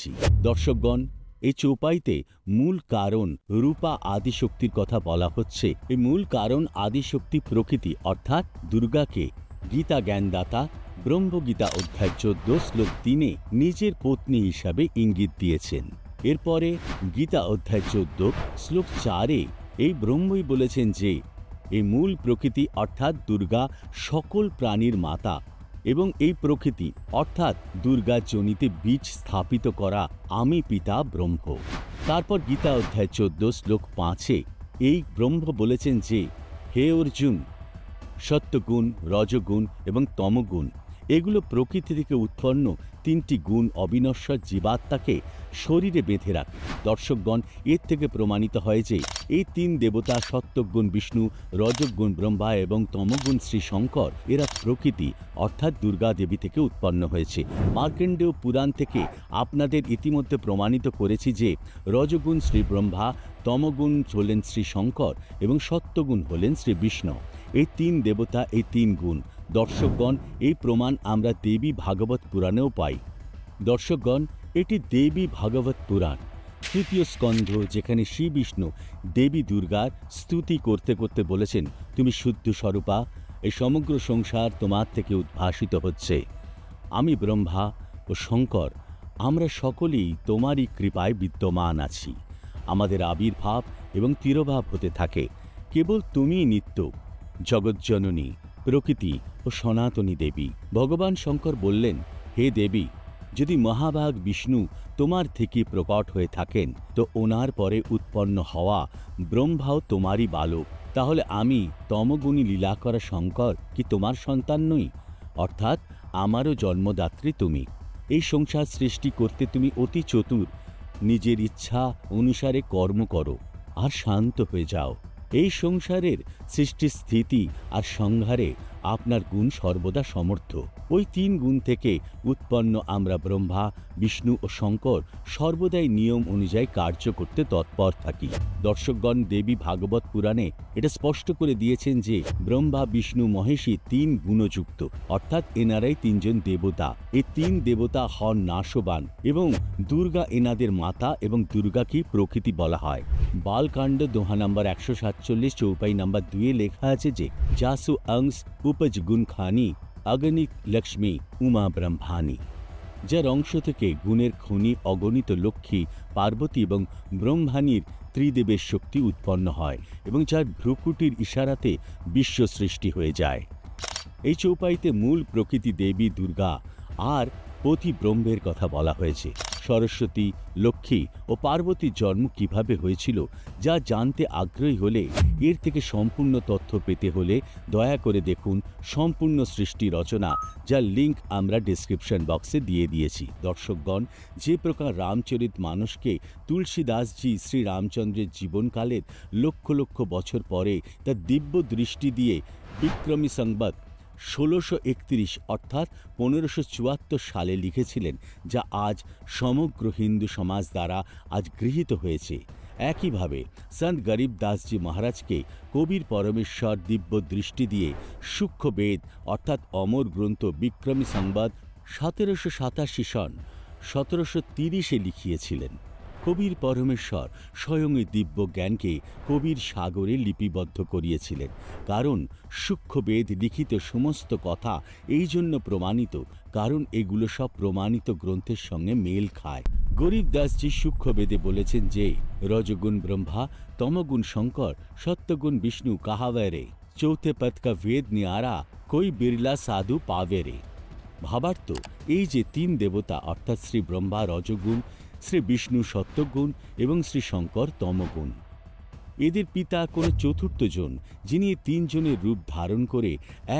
বলছি। দর্শকগণ, এই চৌপাইতে মূল কারণ রূপা আদিশক্তির কথা বলা হচ্ছে। এই মূল কারণ আদিশক্তি প্রকৃতি অর্থাৎ দুর্গাকে গীতা জ্ঞানদাতা ব্রহ্মগীতা অধ্যায় 14 শ্লোক 3 নিজের পত্নী হিসাবে ইঙ্গিত দিয়েছেন। এরপরে গীতা অধ্যায় 14 শ্লোক 4 এই ব্রহ্মই বলেছেন যে এই মূল প্রকৃতি অর্থাৎ দুর্গা সকল প্রাণীর মাতা এবং এই প্রকৃতি অর্থাৎ দুর্গা যোনিতে বীজ স্থাপিত করা আমি পিতা ব্রহ্ম। তারপর গীতা অধ্যায় 14 শ্লোক 5 এই ব্রহ্ম বলেছেন যে হে অর্জুন, সত্যগুণ, রজগুণ এবং তমগুণ এগুলো প্রকৃতি থেকে উৎপন্ন তিনটি গুণ অবিনশ্বর জীবাত্মাকে শরীরে বেঁধে রাখে। দর্শকগণ, এর থেকে প্রমাণিত হয় যে এই তিন দেবতা সত্যগুণ বিষ্ণু, রজগুণ ব্রহ্মা এবং তমগুণ শ্রী শঙ্কর এরা প্রকৃতি অর্থাৎ দুর্গা দেবী থেকে উৎপন্ন হয়েছে। মার্কণ্ডেয় পুরাণ থেকে আপনাদের ইতিমধ্যে প্রমাণিত করেছি যে রজগুণ শ্রী ব্রহ্মা, তমগুণ হলেন শ্রী শঙ্কর এবং সত্যগুণ হলেন শ্রী বিষ্ণু। এই তিন দেবতা, এই তিন গুণ। দর্শকগণ, এই প্রমাণ আমরা দেবী ভাগবত পুরাণেও পাই। দর্শকগণ, এটি দেবী ভাগবত পুরাণ তৃতীয় স্কন্ধ, যেখানে শ্রী বিষ্ণু দেবী দুর্গার স্তুতি করতে করতে বলেছেন, তুমি শুদ্ধ স্বরূপা, এই সমগ্র সংসার তোমার থেকে উদ্ভাসিত হচ্ছে। আমি ব্রহ্মা ও শঙ্কর আমরা সকলেই তোমারই কৃপায় বিদ্যমান আছি। আমাদের আবির্ভাব এবং তিরোভাব হতে থাকে। কেবল তুমিই নিত্য, জগজ্জননী, প্রকৃতি ও সনাতনী দেবী। ভগবান শঙ্কর বললেন, হে দেবী, যদি মহাভাগ বিষ্ণু তোমার থেকে প্রকট হয়ে থাকেন তো ওনার পরে উৎপন্ন হওয়া ব্রহ্মাও তোমারই বালক। তাহলে আমি তমগুণী লীলা করা শঙ্কর কি তোমার সন্তান নই? অর্থাৎ আমারও জন্মদাত্রী তুমি। এই সংসার সৃষ্টি করতে তুমি অতি চতুর। নিজের ইচ্ছা অনুসারে কর্ম করো আর শান্ত হয়ে যাও। এই সংসারের সৃষ্টি, স্থিতি আর সংহারে আপনার গুণ সর্বদা সমর্থ। ওই তিন গুণ থেকে উৎপন্ন আমরা ব্রহ্মা, বিষ্ণু ও শঙ্কর সর্বদাই নিয়ম অনুযায়ী কার্য করতে তৎপর থাকি। দর্শকগণ, দেবী ভাগবত পুরাণে এটা স্পষ্ট করে দিয়েছেন যে ব্রহ্মা, বিষ্ণু, মহেশী তিন গুণযুক্ত, অর্থাৎ এনারাই তিনজন দেবতা। এই তিন দেবতা হন নাশবান এবং দুর্গা এনাদের মাতা এবং দুর্গাকে প্রকৃতি বলা হয়। বালকাণ্ড দোহা নম্বর 147 চৌপাই নম্বর 2 লেখা আছে যে জাসু অংশ উপজ গুণ খানি অগণিত লক্ষ্মী উমা ব্রহ্মানি। যার অংশ থেকে গুণের খনি অগণিত লক্ষ্মী, পার্বতী এবং ব্রহ্মাণীর ত্রিদেবের শক্তি উৎপন্ন হয় এবং যার ভ্রুকুটির ইশারাতে বিশ্ব সৃষ্টি হয়ে যায়। এই চৌপাইতে মূল প্রকৃতি দেবী দুর্গা আর পতি ব্রহ্মের কথা বলা হয়েছে। সরস্বতী, লক্ষ্মী ও পার্বতীর জন্ম কিভাবে হয়েছিল যা জানতে আগ্রহী হলে, এর থেকে সম্পূর্ণ তথ্য পেতে হলে দয়া করে দেখুন সম্পূর্ণ সৃষ্টি রচনা, যার লিঙ্ক আমরা ডেসক্রিপশন বক্সে দিয়ে দিয়েছি। দর্শকগণ, যে প্রকার রামচরিত মানুষকে তুলসীদাসজি শ্রী রামচন্দ্রের জীবনকালের লক্ষ লক্ষ বছর পরে তার দিব্য দৃষ্টি দিয়ে বিক্রমী সংবৎ 1631 অর্থাৎ 1574 সালে লিখেছিলেন, যা আজ সমগ্র হিন্দু সমাজ দ্বারা আজ গৃহীত হয়েছে। একইভাবে সন্ত গরিব দাসজি মহারাজকে কবির পরমেশ্বর দিব্য দৃষ্টি দিয়ে সূক্ষ্ম বেদ অর্থাৎ অমর গ্রন্থ বিক্রমী সংবৎ 1787 সন 1730 লিখিয়েছিলেন। কবির পরমেশ্বর স্বয়ং এই দিব্য জ্ঞানকে কবির সাগরে লিপিবদ্ধ করিয়েছিলেন, কারণ সূক্ষ্মবেদ লিখিত সমস্ত কথা এই জন্য প্রমাণিত, কারণ এগুলো সব প্রমাণিত গ্রন্থের সঙ্গে মেল খায়। গরিব দাসজি সূক্ষ্মবেদে বলেছেন যে রজগুণ ব্রহ্মা, তমগুণ শঙ্কর, সত্যগুণ বিষ্ণু কাহাবে রে, চৌথে পদ কা বেদ নিয়ারা কই বিরলা সাধু পাবে রে। ভাবার্থ, এই যে তিন দেবতা অর্থাৎ শ্রী ব্রহ্মা রজগুণ, শ্রী বিষ্ণু সত্যগুণ এবং শ্রী শঙ্কর তমগুণ, এদের পিতা কোনো চতুর্থ জন, যিনি তিনজনের রূপ ধারণ করে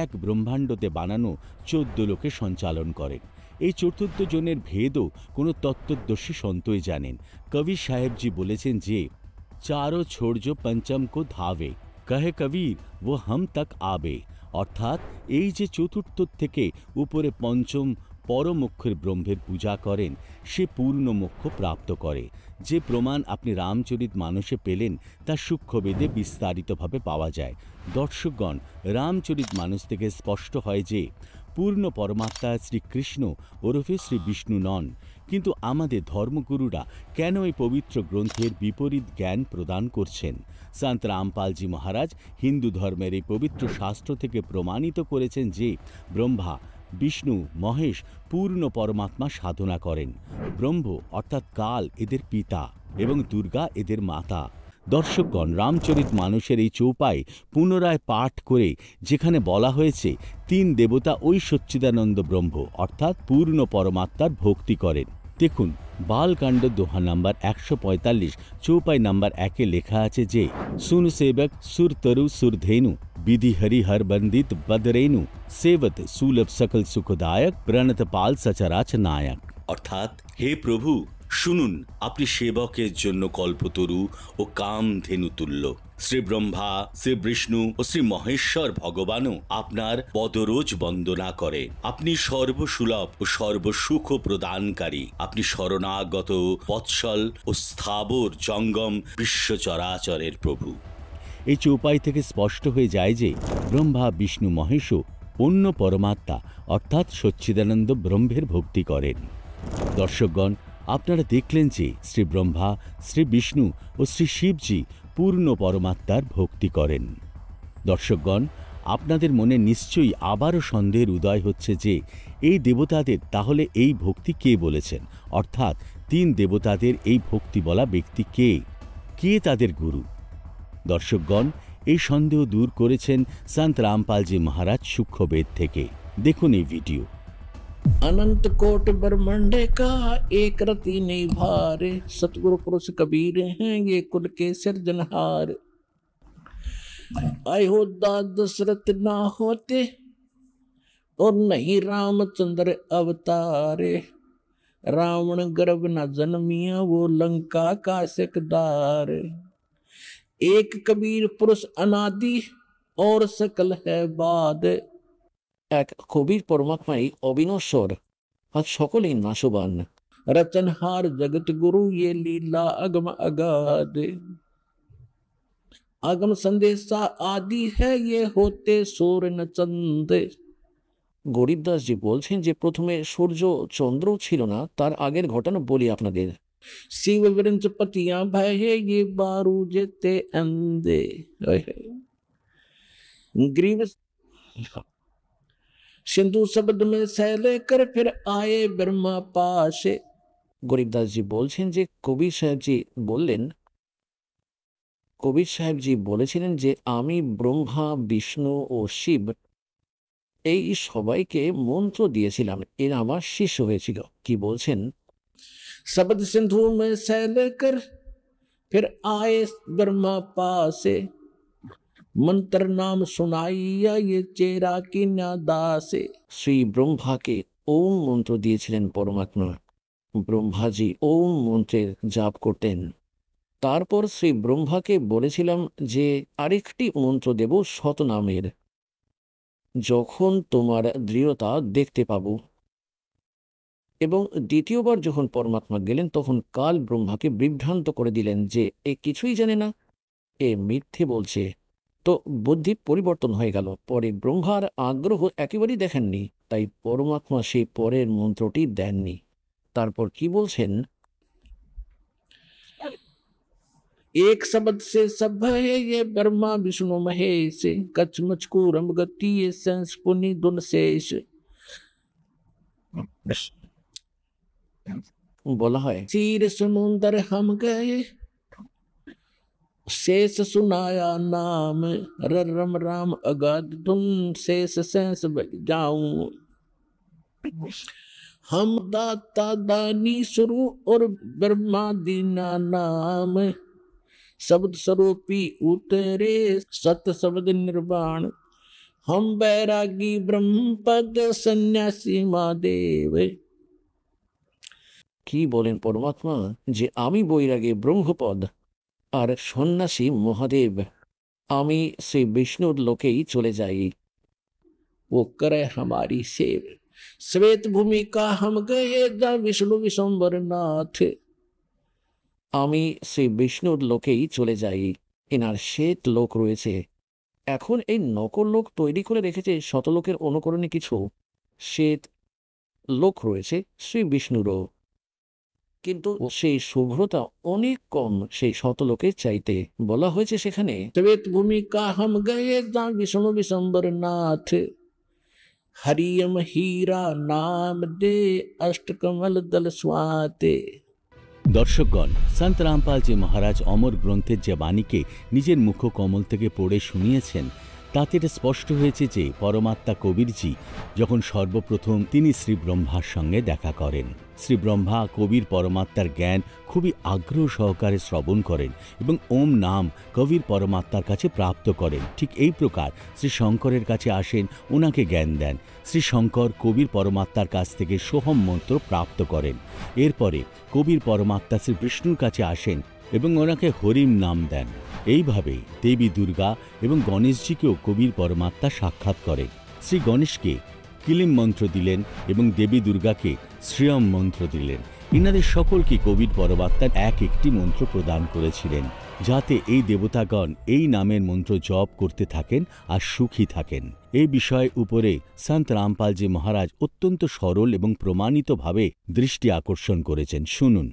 এক ব্রহ্মাণ্ডতে বানানো 14 লোকে সঞ্চালন করেন। এই চতুর্থ জনের ভেদও কোনো তত্ত্বদর্শী সন্তই জানেন। কবি সাহেবজি বলেছেন যে চারো ছোড়জো পঞ্চম কো ধাবে, কহে কবির ও হম তক আবে। অর্থাৎ এই যে চতুর্থ থেকে উপরে পঞ্চম পরমোক্ষের ব্রহ্মের পূজা করেন, সে পূর্ণ মোক্ষ প্রাপ্ত করে। যে প্রমাণ আপনি রামচরিত মানসে পেলেন তা সূক্ষ্মবেদে বিস্তারিতভাবে পাওয়া যায়। দর্শকগণ, রামচরিত মানস থেকে স্পষ্ট হয় যে পূর্ণ পরমাত্মা শ্রীকৃষ্ণ ওরফে শ্রী বিষ্ণু নন, কিন্তু আমাদের ধর্মগুরুরা কেন এই পবিত্র গ্রন্থের বিপরীত জ্ঞান প্রদান করছেন? সন্ত রামপালজি মহারাজ হিন্দু ধর্মের এই পবিত্র শাস্ত্র থেকে প্রমাণিত করেছেন যে ব্রহ্মা, বিষ্ণু, মহেশ পূর্ণ পরমাত্মা সাধনা করেন। ব্রহ্ম অর্থাৎ কাল এদের পিতা এবং দুর্গা এদের মাতা। দর্শকগণ, রামচরিত মানুষের এই চৌপাই পুনরায় পাঠ করে যেখানে বলা হয়েছে তিন দেবতা ওই সচ্চিদানন্দ ব্রহ্ম অর্থাৎ পূর্ণ পরমাত্মার ভক্তি করেন। দেখুন, বালকাণ্ড দোহা নাম্বার 145 চৌপাই নাম্বার 1-এ লেখা আছে যে सुन सेवक सुर तरु सुरधेनु विधि हरि हर बंदित बदरेनु सेवत सुलभ सकल सुखदायक प्रणत पाल सचराच नायक। অর্থাৎ, হে প্রভু, শুনুন, আপনি সেবকের জন্য কল্পতরু ও কামধেনু তুল্য। শ্রী ব্রহ্মা, শ্রী বিষ্ণু ও শ্রী মহেশ্বর ভগবানও আপনার পদরোজ বন্দনা করে। আপনি সর্বসুলভ ও সর্বসুখ প্রদানকারী। আপনি শরণাগত বৎসল ও স্থাবর জঙ্গম বিশ্ব চরাচরের প্রভু। এই চৌপাই থেকে স্পষ্ট হয়ে যায় যে ব্রহ্মা, বিষ্ণু, মহেশও অন্য পরমাত্মা অর্থাৎ সচ্চিদানন্দ ব্রহ্মের ভক্তি করেন। দর্শকগণ, আপনারা দেখলেন যে শ্রী ব্রহ্মা, শ্রী বিষ্ণু ও শ্রী শিবজি পূর্ণ পরমাত্মার ভক্তি করেন। দর্শকগণ, আপনাদের মনে নিশ্চয়ই আবারও সন্দেহের উদয় হচ্ছে যে এই দেবতাদের তাহলে এই ভক্তি কে বলেছেন, অর্থাৎ তিন দেবতাদের এই ভক্তি বলা ব্যক্তি কে? কে তাদের গুরু? দর্শকগণ, এই সন্দেহ দূর করেছেন সন্ত রামপালজি মহারাজ সূক্ষ্মবেদ থেকে। দেখুন এই ভিডিও। अनंत कोट ब्रह्मांड का एक रति नहीं भार, सतगुरु पुरुष कबीर हैं ये कुल के सिरजनहार। अयोध्या दशरथ ना होते और नहीं रामचंद्र अवतारे, रावण गर्भ न जन्मिया वो लंका का सिकदार। एक कबीर पुरुष अनादि और सकल है बाद, এক কবির পরমাত্মাই অবিনশ্বর আর সকলেই নাশবান। रचनहार जगत गुरु ये लीला अगम अगाध, अगम संदेशा आदि है ये होते सूर्य न चंद। গরিবদাস জি বলছেন যে প্রথমে সূর্য চন্দ্র ছিল না, তার আগের ঘটনা বলি আপনাদের। शिव वृंच पतियां भय ये बारू जेते अंधे, ग्रीव सिंधु शब्द में सैल कर फिर आए ब्रह्मा पाशे। গরিবদাস জি বলছেন যে কবির সাহেবজি বললেন, কবির সাহেবজি বলেছিলেন যে আমি ব্রহ্মা, বিষ্ণু ও শিব এই সবাইকে মন্ত্র দিয়েছিলাম, এরা আমার শিষ্য হয়েছিল। কি বলছেন? शब्द सिंधु में सैल कर फिर आए ब्रह्मा पासे, मंत्र नाम सुनाइया ये चेरा की नादासे। শ্রী ব্রহ্মাকে ওম মন্ত্র দিয়েছিলেন পরমাত্মা। ব্রহ্মাজি ওম মন্ত্রের জাপ করতেন। তারপর শ্রী ব্রহ্মাকে বলেছিলাম যে আরেকটি মন্ত্র দেব শত নামের, যখন তোমার দৃঢ়তা দেখতে পাবো। এবং দ্বিতীয়বার যখন পরমাত্মা গেলেন তখন কাল ব্রহ্মাকে বিভ্রান্ত করে দিলেন যে এ কিছুই জানে না, এ মিথ্যে বলছে। তো বুদ্ধি পরিবর্তন হয়ে গেল। পরে ব্রহ্মার আগ্রহ একেবারেই দেখেননি, তাই পরমাত্মা সেই পরের মন্ত্রটি দেননি। তারপর কি বলছেন? एक शब्द से सब है ये ब्रह्मा विष्णु महेश, कच्छ मचकूरम गति ये सेंस पुनि दुन शेष। বলা হয় चीर समुंदर हम गए शेष सुनाया नाम, रम राम अगाध धुन शेष सेंस जाऊं। हम दाता दानी शुरू और ब्रह्मा दीना नाम, शब्द स्वरूपी उतरे सत शब्द निर्वाण। हम बैरागी ब्रह्म पद सन्यासी महादेव। কি বলেন পরমাত্মা যে আমি বৈরাগী ব্রহ্মপদ আর সন্ন্যাসী মহাদেব, আমি শ্রী বিষ্ণুর লোকেই চলে যাই। ও করে हमारी सेव, श्वेत भूमि का हम गए जा विष्णु विश्वम्बर नाथ। আমি শ্রী বিষ্ণুর লোকেই চলে যাই, এনার শ্বেত লোক রয়েছে। এখন এই নকল লোক তৈরি করে রেখেছে শতলোকের অনুকরণে কিছু শ্বেত লোক রয়েছে শ্রী বিষ্ণুরও। কিন্তু সেই শুভ্রতা অনেক কম সেই শতলোকের চাইতে। বলা হয়েছে সেখানে, শ্বেত ভূমিকা হাম গয়ে যা বিষ্ণু বিশম্বর নাথ, হরিয়ম হীরা নাম দে অষ্টকমল দল স্বাতে। দর্শকগণ, সন্ত রামপালজি মহারাজ অমর গ্রন্থের যে বাণীকে নিজের মুখ কমল থেকে পড়ে শুনিয়েছেন, তাতে এটা স্পষ্ট হয়েছে যে পরমাত্মা কবিরজি যখন সর্বপ্রথম তিনি শ্রী ব্রহ্মার সঙ্গে দেখা করেন, শ্রী ব্রহ্মা কবির পরমাত্মার জ্ঞান খুবই আগ্রহ সহকারে শ্রবণ করেন এবং ওম নাম কবির পরমাত্মার কাছে প্রাপ্ত করেন। ঠিক এই প্রকার শ্রী শঙ্করের কাছে আসেন, ওনাকে জ্ঞান দেন। শ্রী শঙ্কর কবির পরমাত্মার কাছ থেকে সোহম মন্ত্র প্রাপ্ত করেন। এরপরে কবির পরমাত্মা শ্রী বিষ্ণুর কাছে আসেন এবং ওনাকে হরিম নাম দেন। এইভাবে দেবী দুর্গা এবং গণেশজিকেও কবির পরমাত্মা সাক্ষাৎ করেন। শ্রী গণেশকে কিলিম মন্ত্র দিলেন এবং দেবী দুর্গাকে শ্রিয়ম মন্ত্র দিলেন। ইনাদের সকলকে কবির পরমাত্মার এক একটি মন্ত্র প্রদান করেছিলেন, যাতে এই দেবতাগণ এই নামের মন্ত্র জপ করতে থাকেন আর সুখী থাকেন। এই বিষয় উপরে সন্ত রামপালজি মহারাজ অত্যন্ত সরল এবং প্রমাণিতভাবে দৃষ্টি আকর্ষণ করেছেন। শুনুন।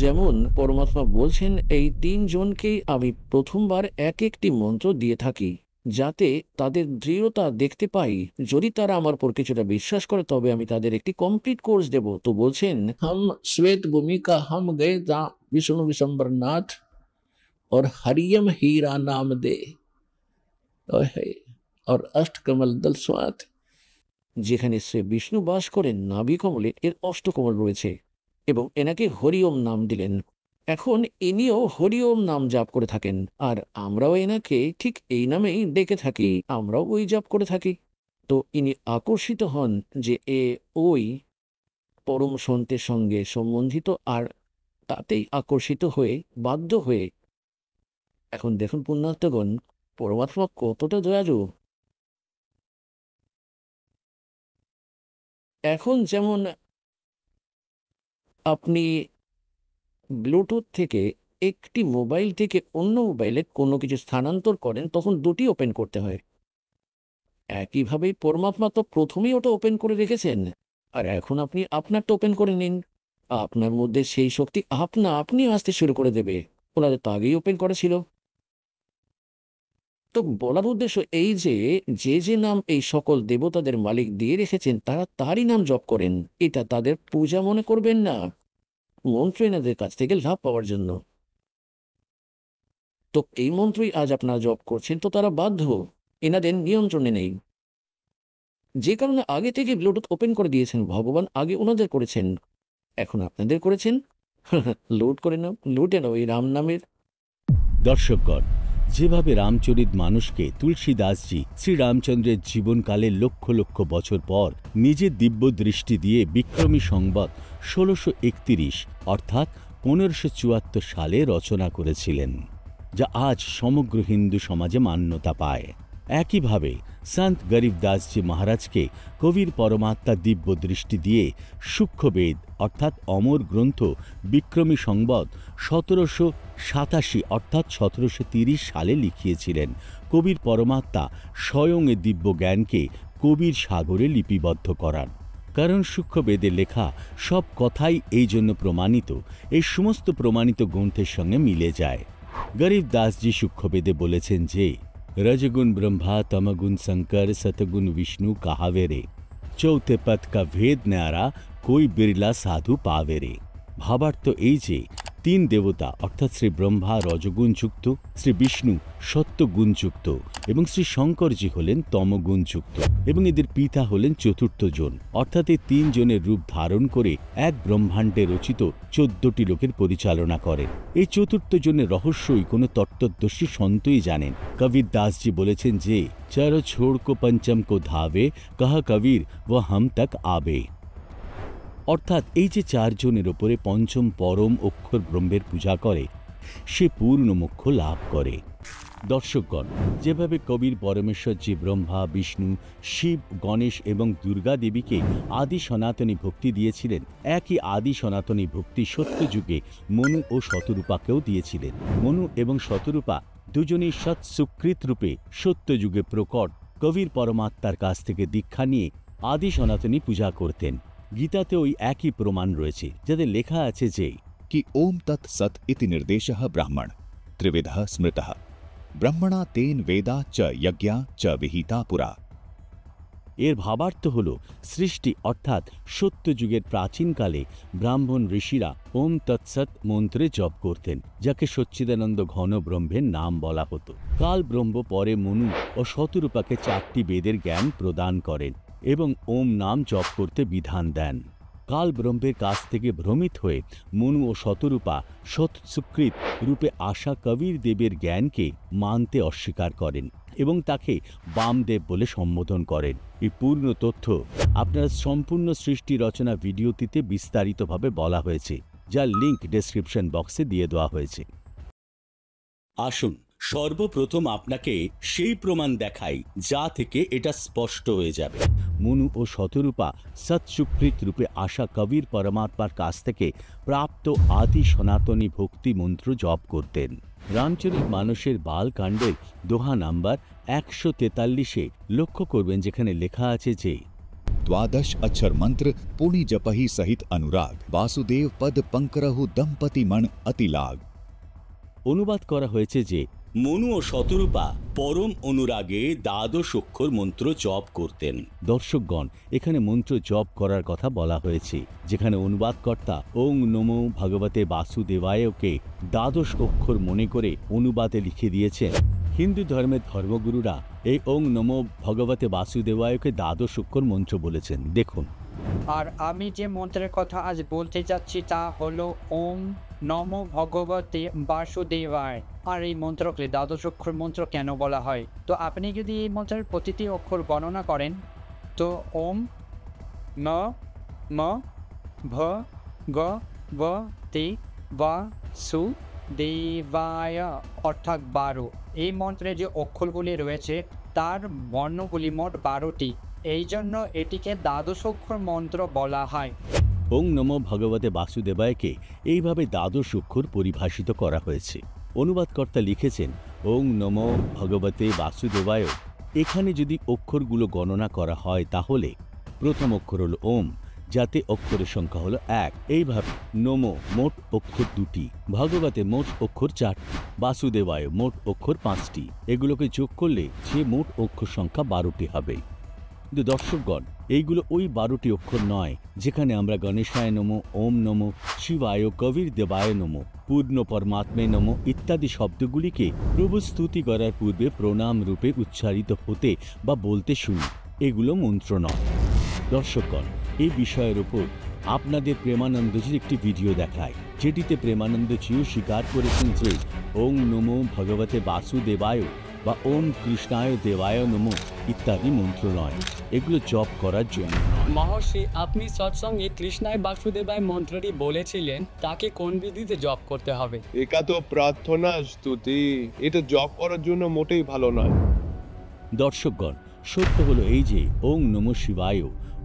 যেমন পরমাত্মা বলছেন, এই তিনজনকেই আমি প্রথমবার এক একটি মন্ত্র দিয়ে থাকি, যাতে তাদের দৃঢ়তা দেখতে পাই। যদি তারা আমার উপর কিছুটা বিশ্বাস করে, তবে আমি তাদের একটি কমপ্লিট কোর্স দেব। তো বলছেন, হাম শ্বেত ভূমিকা হাম গয়ে যা বিষ্ণু বিশম্বর নাথ और हरियम हीरा नाम दे और अष्टकमल दल स्वात। যেখানে শ্রী বিষ্ণু বাস করেন, নাভি কমলে এর অষ্টকমল রয়েছে এবং এনাকে হরিওম নাম দিলেন। এখন ইনিও হরিওম নাম জাপ করে থাকেন, আর আমরাও এনাকে ঠিক এই নামেই ডেকে থাকি, আমরাও ওই জাপ করে থাকি। তো ইনি আকর্ষিত হন যে এ ওই পরম সন্তের সঙ্গে সম্বন্ধিত, আর তাতেই আকর্ষিত হয়ে বাধ্য হয়ে। এখন দেখুন পুণ্যার্থগণ, পরমাত্মা কতটা দয়ালু। এখন যেমন আপনি ব্লুটুথ থেকে একটি মোবাইল থেকে অন্য মোবাইলে কোনো কিছু স্থানান্তর করেন, তখন দুটি ওপেন করতে হয়। একইভাবেই পরমাত্মা তো প্রথমেই ওটা ওপেন করে রেখেছেন, আর এখন আপনি আপনারটা ওপেন করে নিন। আপনার মধ্যে সেই শক্তি আপনি আসতে শুরু করে দেবে। ওনাদের তো আগেই ওপেন করা ছিল। তো বলার উদ্দেশ্য এই যে, যে যে নাম এই সকল দেবতাদের মালিক দিয়ে রেখেছেন, তারা তারই নাম জপ করেন। এটা তাদের পূজা মনে করবেন না, মন্ত্র এনাদের কাছ থেকে লাভ পাওয়ার জন্য। তো এই মন্ত্রই আজ আপনারা জপ করছেন, তো তারা বাধ্য, এনাদের নিয়ন্ত্রণে নেই। যে কারণে আগে থেকে ব্লুটুথ ওপেন করে দিয়েছেন ভগবান, আগে ওনাদের করেছেন, এখন আপনাদের করেছেন। লুটে নাও এই রাম নামের। দর্শকগণ, যেভাবে রামচরিত মানুষকে তুলসীদাসজি শ্রীরামচন্দ্রের জীবনকালে লক্ষ লক্ষ বছর পর নিজের দিব্য দৃষ্টি দিয়ে বিক্রমী সংবৎ ১৬৩১ অর্থাৎ ১৫৭৪ সালে রচনা করেছিলেন, যা আজ সমগ্র হিন্দু সমাজে মান্যতা পায়। একইভাবে সন্ত গরিবদাসজি মহারাজকে কবির পরমাত্মা দিব্য দৃষ্টি দিয়ে সূক্ষ্মবেদ অর্থাৎ অমর গ্রন্থ বিক্রমী সংবৎ ১৭৮৭ অর্থাৎ ১৭৩০ সালে লিখিয়েছিলেন। কবির পরমাত্মা স্বয়ং এ দিব্য জ্ঞানকে কবির সাগরে লিপিবদ্ধ করান। কারণ সূক্ষ্মবেদে লেখা সব কথাই এই জন্য প্রমাণিত, এই সমস্ত প্রমাণিত গ্রন্থের সঙ্গে মিলে যায়। গরিবদাসজি সূক্ষ্মবেদে বলেছেন যে, रजगुण ब्रह्मा तमगुण शंकर सतगुण विष्णु कहावे रे, चौथे पथ का भेद न्यारा कोई बिरला साधु पावे रे। भावार्थ এই যে তিন দেবতা অর্থাৎ শ্রী ব্রহ্মা রজগুণযুক্ত, শ্রী বিষ্ণু সত্যগুণযুক্ত এবং শ্রী শঙ্করজি হলেন তমগুণযুক্ত, এবং এদের পিতা হলেন চতুর্থ জন, অর্থাৎ এই তিন জনের রূপ ধারণ করে এক ব্রহ্মাণ্ডে রচিত ১৪টি লোকের পরিচালনা করেন। এই চতুর্থ জনের রহস্যই কোনো তত্ত্বদর্শী সন্তই জানেন। কবির দাসজি বলেছেন যে, চার ছোড় কো পঞ্চম কো ধাবে, কহ কবির ও হম তক আবে। অর্থাৎ এই যে চারজনের ওপরে পঞ্চম পরম অক্ষর ব্রহ্মের পূজা করে, সে পূর্ণ মোক্ষ লাভ করে। দর্শকগণ, যেভাবে কবির পরমেশ্বরজি ব্রহ্মা, বিষ্ণু, শিব, গণেশ এবং দুর্গা দেবীকে আদি সনাতনী ভক্তি দিয়েছিলেন, একই আদি সনাতনী ভক্তি সত্যযুগে মনু ও শতরূপাকেও দিয়েছিলেন। মনু এবং শতরূপা দুজনেই সৎ সুকৃত রূপে সত্যযুগে প্রকট কবির পরমাত্মার কাছ থেকে দীক্ষা নিয়ে আদি সনাতনী পূজা করতেন। গীতাতে ওই একই প্রমাণ রয়েছে, যাতে লেখা আছে যে कि ओम तत् सत् इति निर्देशः ब्राह्मण त्रिविधः स्मृतः ब्रह्मणा तेन वेदा च यज्ञा च विहिता पुरा। এর ভাবার্থ হল সৃষ্টি অর্থাৎ সত্যযুগের প্রাচীনকালে ব্রাহ্মণ ঋষিরা ওম তৎসৎ মন্ত্রে জপ করতেন, যাকে সচ্চিদানন্দ ঘন ব্রহ্মের নাম বলা হতো। কাল ব্রহ্ম পরে মনু ও শতরূপাকে 4টি বেদের জ্ঞান প্রদান করেন এবং ওম নাম জপ করতে বিধান দেন। কাল ব্রহ্মের কাছ থেকে ভ্রমিত হয়ে মনু ও শতরূপা সৎসুকৃত রূপে আসা কবির দেবের জ্ঞানকে মানতে অস্বীকার করেন এবং তাকে বামদেব বলে সম্বোধন করেন। এই পূর্ণ তথ্য আপনার সম্পূর্ণ সৃষ্টি রচনা ভিডিওটিতে বিস্তারিতভাবে বলা হয়েছে, যার লিঙ্ক ডেসক্রিপশন বক্সে দিয়ে দেওয়া হয়েছে। আসুন সর্বপ্রথম আপনাকে সেই প্রমাণ দেখাই যা থেকে এটা স্পষ্ট হয়ে যাবে। মনু ও শতরূপা সৎসুকৃত রূপে আসা কবির পরমাত্মার কাছ থেকে প্রাপ্ত আদি সনাতনী ভক্তি মন্ত্র জপ করতেন। রামচরিত মানসের বালকাণ্ডের দোহা নাম্বার 143-এ লক্ষ্য করবেন, যেখানে লেখা আছে যে द्वादश अक्षर मंत्र पुण्य जपहि सहित अनुराग वासुदेव पद पंकरहु दंपति मण अति लाग। অনুবাদ করা হয়েছে যে মনু ও শতরূপা পরম অনুরাগে দ্বাদশ অক্ষর মন্ত্র জপ করতেন। দর্শকগণ, এখানে মন্ত্র জপ করার কথা বলা হয়েছে, যেখানে অনুবাদকর্তা ওং নমো ভগবতে বাসুদেবায়কে দ্বাদশ অক্ষর মনে করে অনুবাদে লিখে দিয়েছেন। হিন্দু ধর্মের ধর্মগুরুরা এই ওং নমো ভগবতে বাসুদেবায়কে দ্বাদশ অক্ষর মন্ত্র বলেছেন। দেখুন, আর আমি যে মন্ত্রের কথা আজ বলতে যাচ্ছি তা হলো ওম নমো ভগবতে বাসুদেবায়। আর এই মন্ত্রকে দ্বাদশ অক্ষর মন্ত্র কেন বলা হয়? তো আপনি যদি এই মন্ত্রের প্রতিটি অক্ষর গণনা করেন, তো ওম ন ম ভ গ ব তে বাসুদেবায় অর্থাৎ 12। এই মন্ত্রে যে অক্ষরগুলি রয়েছে তার বর্ণগুলি মোট 12টি। এই জন্য এটিকে দ্বাদশ অক্ষর মন্ত্র বলা হয়। ওং নমো ভগবতে বাসুদেবায়কে এইভাবে দ্বাদশ অক্ষর পরিভাষিত করা হয়েছে। অনুবাদকর্তা লিখেছেন ওং নমো ভগবতে বাসুদেবায়। এখানে যদি অক্ষরগুলো গণনা করা হয় তাহলে প্রথম অক্ষর হল ওম, যাতে অক্ষরের সংখ্যা হলো 1। এইভাবে নমো মোট অক্ষর 2টি, ভগবতে মোট অক্ষর 4টি, বাসুদেবায় মোট অক্ষর 5টি। এগুলোকে যোগ করলে যে মোট অক্ষর সংখ্যা 12টি হবে। কিন্তু দর্শকগণ, এইগুলো ওই 12টি অক্ষর নয় যেখানে আমরা গণেশায় নমো, ওম নমো, শিবায়, কবির দেবায় নমো, পূর্ণ পরমাত্মে নমো ইত্যাদি শব্দগুলিকে প্রভু স্তুতি করার পূর্বে প্রণাম রূপে উচ্চারিত হতে বা বলতে শুনি। এগুলো মন্ত্র নয়। দর্শকগণ, এই বিষয়ের উপর আপনাদের প্রেমানন্দজির একটি ভিডিও দেখায়, যেটিতে প্রেমানন্দজিও স্বীকার করেছেন যে ওং নমো ভগবতে বাসুদেবায় বা ওম কৃষ্ণায় দেবায় নমো ইত্যাদি মন্ত্র নয়, এগুলো জপ করার জন্য। মহর্ষি, আপনি সৎসঙ্গে কৃষ্ণায় বাসুদেবায় মন্ত্রটি বলেছিলেন, তাকে কোন বিধিতে জপ করতে হবে? এটা তো প্রার্থনা স্তুতি, এটা জপ করার জন্য মোটেই ভালো নয়। দর্শকগণ, সত্য হলো এই যে ওং নমো শিবায়,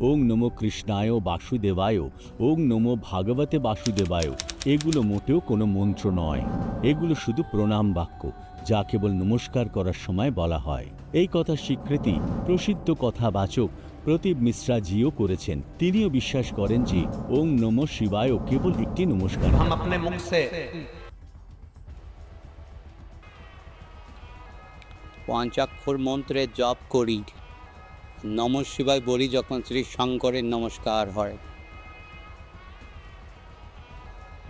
ওং নমো কৃষ্ণায় বাসুদেবায়, ওং নমো ভাগবতে বাসুদেবায় এগুলো মোটেও কোনো মন্ত্র নয়। এগুলো শুধু প্রণাম বাক্য, যা কেবল নমস্কার করার সময় বলা হয়। এই কথা স্বীকৃতি প্রসিদ্ধ কথাবাচক প্রদীপ মিশ্রাজিও করেছেন। তিনিও বিশ্বাস করেন যে ওং নমো শিবায় কেবল একটি নমস্কার। পঞ্চাক্ষর মন্ত্রে জপ করি, নম শিবায় বলি যখন শ্রী শঙ্করের নমস্কার হয়।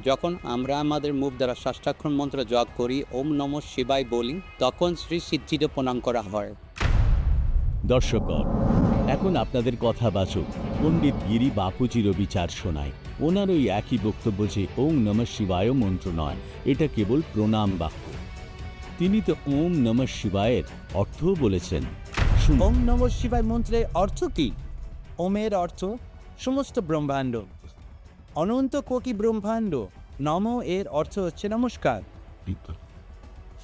যখন আমরা আমাদের মুখ দ্বারা ষষ্ঠাক্ষর মন্ত্র জপ করি, ওম নম শিবায় বলি, তখন শ্রী সিদ্ধিতে প্রণাম করা হয়। দর্শকগণ, এখন আপনাদের কথাবাচক পণ্ডিত গিরি বাপুজিরও বিচার শোনায়। ওনার ওই একই বক্তব্য যে ওং নমঃ শিবায় মন্ত্র নয়, এটা কেবল প্রণাম বাক্য। তিনি তো ওম নমঃ শিবায়ের অর্থও বলেছেন। ওম নমঃ শিবায় মন্ত্রের অর্থ কি? ওমের অর্থ সমস্ত ব্রহ্মাণ্ড, অনন্ত কোটি ব্রহ্মাণ্ড। নম এর অর্থ হচ্ছে নমস্কার।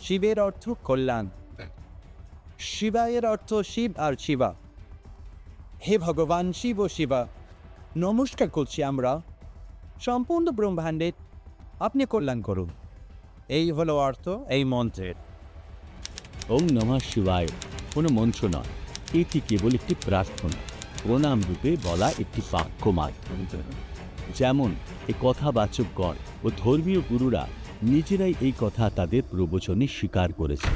শিবের অর্থ কল্যাণ। শিবায়ের অর্থ শিব আর শিবা। হে ভগবান শিব ও শিবা, নমস্কার করছি আমরা সম্পূর্ণ ব্রহ্মাণ্ডের, আপনি কল্যাণ করুন। এই হলো অর্থ এই মন্ত্রের। ওং নমঃ শিবায় কোনো মন্ত্র নয়, এটি কেবল একটি প্রার্থনা। প্রণাম রূপে বলা একটি বাক্য মাত্র। যেমন এই কথাবাচকগণ ও ধর্মীয় গুরুরা নিজেরাই এই কথা তাদের প্রবচনে স্বীকার করেছে।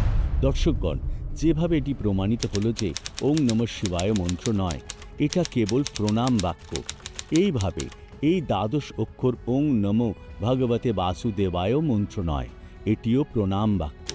দর্শকগণ, যেভাবে এটি প্রমাণিত হলো যে ওং নমঃ শিবায় মন্ত্র নয়, এটা কেবল প্রণাম বাক্য, এইভাবে এই দ্বাদশ অক্ষর ওং নমো ভগবতে বাসুদেবায় মন্ত্র নয়, এটিও প্রণাম বাক্য।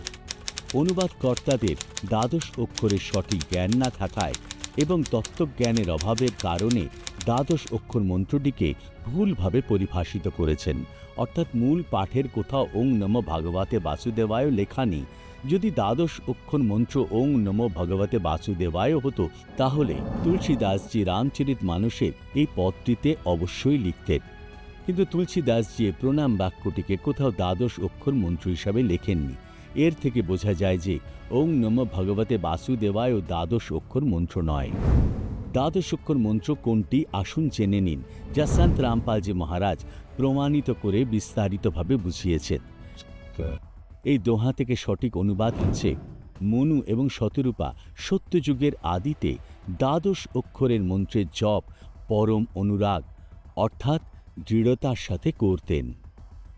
অনুবাদকর্তাদের দ্বাদশ অক্ষরের সঠিক জ্ঞান না থাকায় এবং তত্ত্বজ্ঞানের অভাবের কারণে দ্বাদশ অক্ষর মন্ত্রটিকে ভুলভাবে পরিভাষিত করেছেন, অর্থাৎ মূল পাঠের কোথাও ওং নমো ভগবতে বাসুদেবায় লেখা নেই। যদি দ্বাদশ অক্ষর মন্ত্র ওং নমো ভগবতে বাসুদেবায় হতো, তাহলে তুলসীদাসজি রামচরিত মানসের এই পদটিতে অবশ্যই লিখতেন। কিন্তু তুলসীদাসজি প্রণাম বাক্যটিকে কোথাও দ্বাদশ অক্ষর মন্ত্র হিসাবে লেখেননি। এর থেকে বোঝা যায় যে ওং নমো ভগবতে বাসুদেবায় দ্বাদশ অক্ষর মন্ত্র নয়। দ্বাদশ অক্ষর মন্ত্র কোনটি আসুন জেনে নিন, যা সন্ত রামপালজি মহারাজ প্রমাণিত করে বিস্তারিতভাবে বুঝিয়েছেন। এই দোহা থেকে সঠিক অনুবাদ হচ্ছে, মনু এবং শতরূপা সত্যযুগের আদিতে দ্বাদশ অক্ষরের মন্ত্রের জপ পরম অনুরাগ অর্থাৎ দৃঢ়তার সাথে করতেন।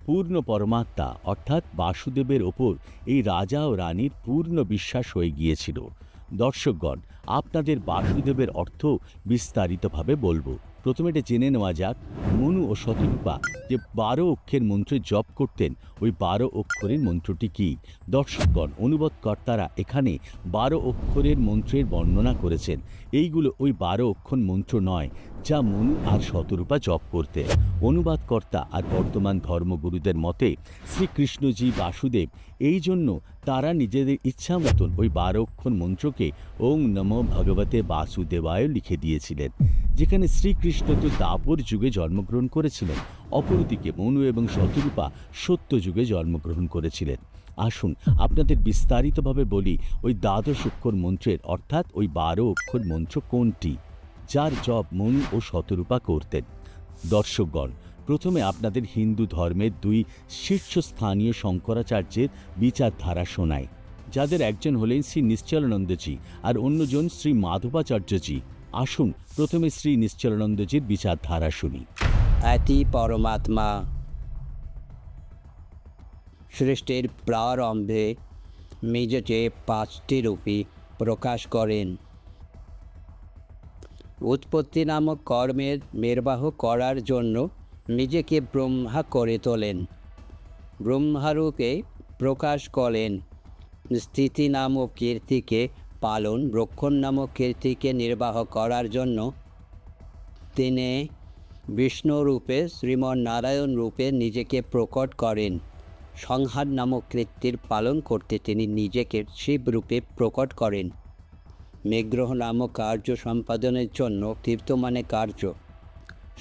পূর্ণ পরমাত্মা অর্থাৎ বাসুদেবের ওপর এই রাজা ও রানীর পূর্ণ বিশ্বাস হয়ে গিয়েছিল। দর্শকগণ, আপনাদের বাসুদেবের অর্থ বিস্তারিতভাবে বলবো। প্রথমে এটা জেনে নেওয়া যাক, মনু ও শতরূপা যে 12 অক্ষরের মন্ত্রে জপ করতেন, ওই 12 অক্ষরের মন্ত্রটি কি? দর্শকগণ, অনুবাদকর্তারা এখানে 12 অক্ষরের মন্ত্রের বর্ণনা করেছেন। এইগুলো ওই 12 অক্ষর মন্ত্র নয় যা মনু আর শতরূপা জপ করতেন। অনুবাদকর্তা আর বর্তমান ধর্মগুরুদের মতে শ্রীকৃষ্ণজি বাসুদেব, এই জন্য তারা নিজেদের ইচ্ছা মতন ওই 12 অক্ষর মন্ত্রকে ওং নমো ভগবতে বাসুদেবায় লিখে দিয়েছিলেন। যেখানে শ্রীকৃষ্ণ তো দাপর যুগে জন্মগ্রহণ করেছিলেন, অপরদিকে মনু এবং শতরূপা সত্য যুগে জন্মগ্রহণ করেছিলেন। আসুন আপনাদের বিস্তারিতভাবে বলি ওই দ্বাদশ অক্ষর মন্ত্রের অর্থাৎ ওই 12 অক্ষর মন্ত্র কোনটি, যার জপ মনু ও শতরূপা করতেন। দর্শকগণ, প্রথমে আপনাদের হিন্দু ধর্মের 2 শীর্ষস্থানীয় শঙ্করাচার্যের বিচারধারা শোনায়, যাদের একজন হলেন শ্রী নিশ্চলানন্দজি আর অন্যজন শ্রী মাধবাচার্যজি। আসুন প্রথমে শ্রী নিশ্চলানন্দজির বিচারধারা শুনি। এতি পরমাত্মা সৃষ্টির প্রারম্ভে নিজেকে 5টি রূপে প্রকাশ করেন। উৎপত্তি নামক কর্মের নির্বাহ করার জন্য নিজেকে ব্রহ্মা করে তোলেন, ব্রহ্মারূপে প্রকাশ করেন। স্থিতি নামক কীর্তিকে পালন, রক্ষণ নামক কীর্তিকে নির্বাহ করার জন্য তিনি বিষ্ণু রূপে শ্রীমন্নারায়ণ রূপে নিজেকে প্রকট করেন। সংহার নামক কীর্তির পালন করতে তিনি নিজেকে শিব রূপে প্রকট করেন। নিগ্রহ নামক কার্য সম্পাদনের জন্য কীর্তমানে কার্য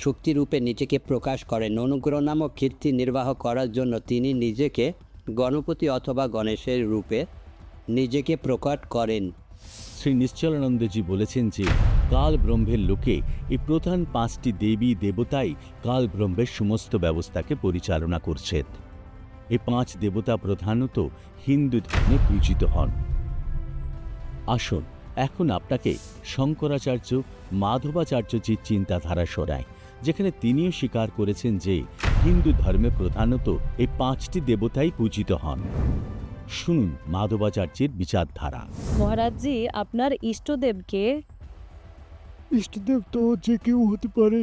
শক্তিরূপে নিজেকে প্রকাশ করেন। অনুগ্রহ নামক কীর্তি নির্বাহ করার জন্য তিনি নিজেকে গণপতি অথবা গণেশের রূপে নিজেকে প্রকট করেন। শ্রী নিশ্চলানন্দজি বলেছেন যে কাল ব্রহ্মের লোকে এই প্রধান 5টি দেবী দেবতাই কাল ব্রহ্মের সমস্ত ব্যবস্থাকে পরিচালনা করছেন। এই 5 দেবতা প্রধানত হিন্দু ধর্মে পূজিত হন। আসুন এখন আপনাকে শঙ্করাচার্য মাধবাচার্যজির চিন্তাধারা শোনায়, যেখানে তিনিও স্বীকার করেছেন যে হিন্দু ধর্মে প্রধানত এই 5টি দেবতাই পূজিত হন। শুনুন মাধবাচার্যের বিচারধারা। মহারাজজি, আপনার ইষ্টদেবকে? ইষ্টদেব তো যে কেউ হতে পারে।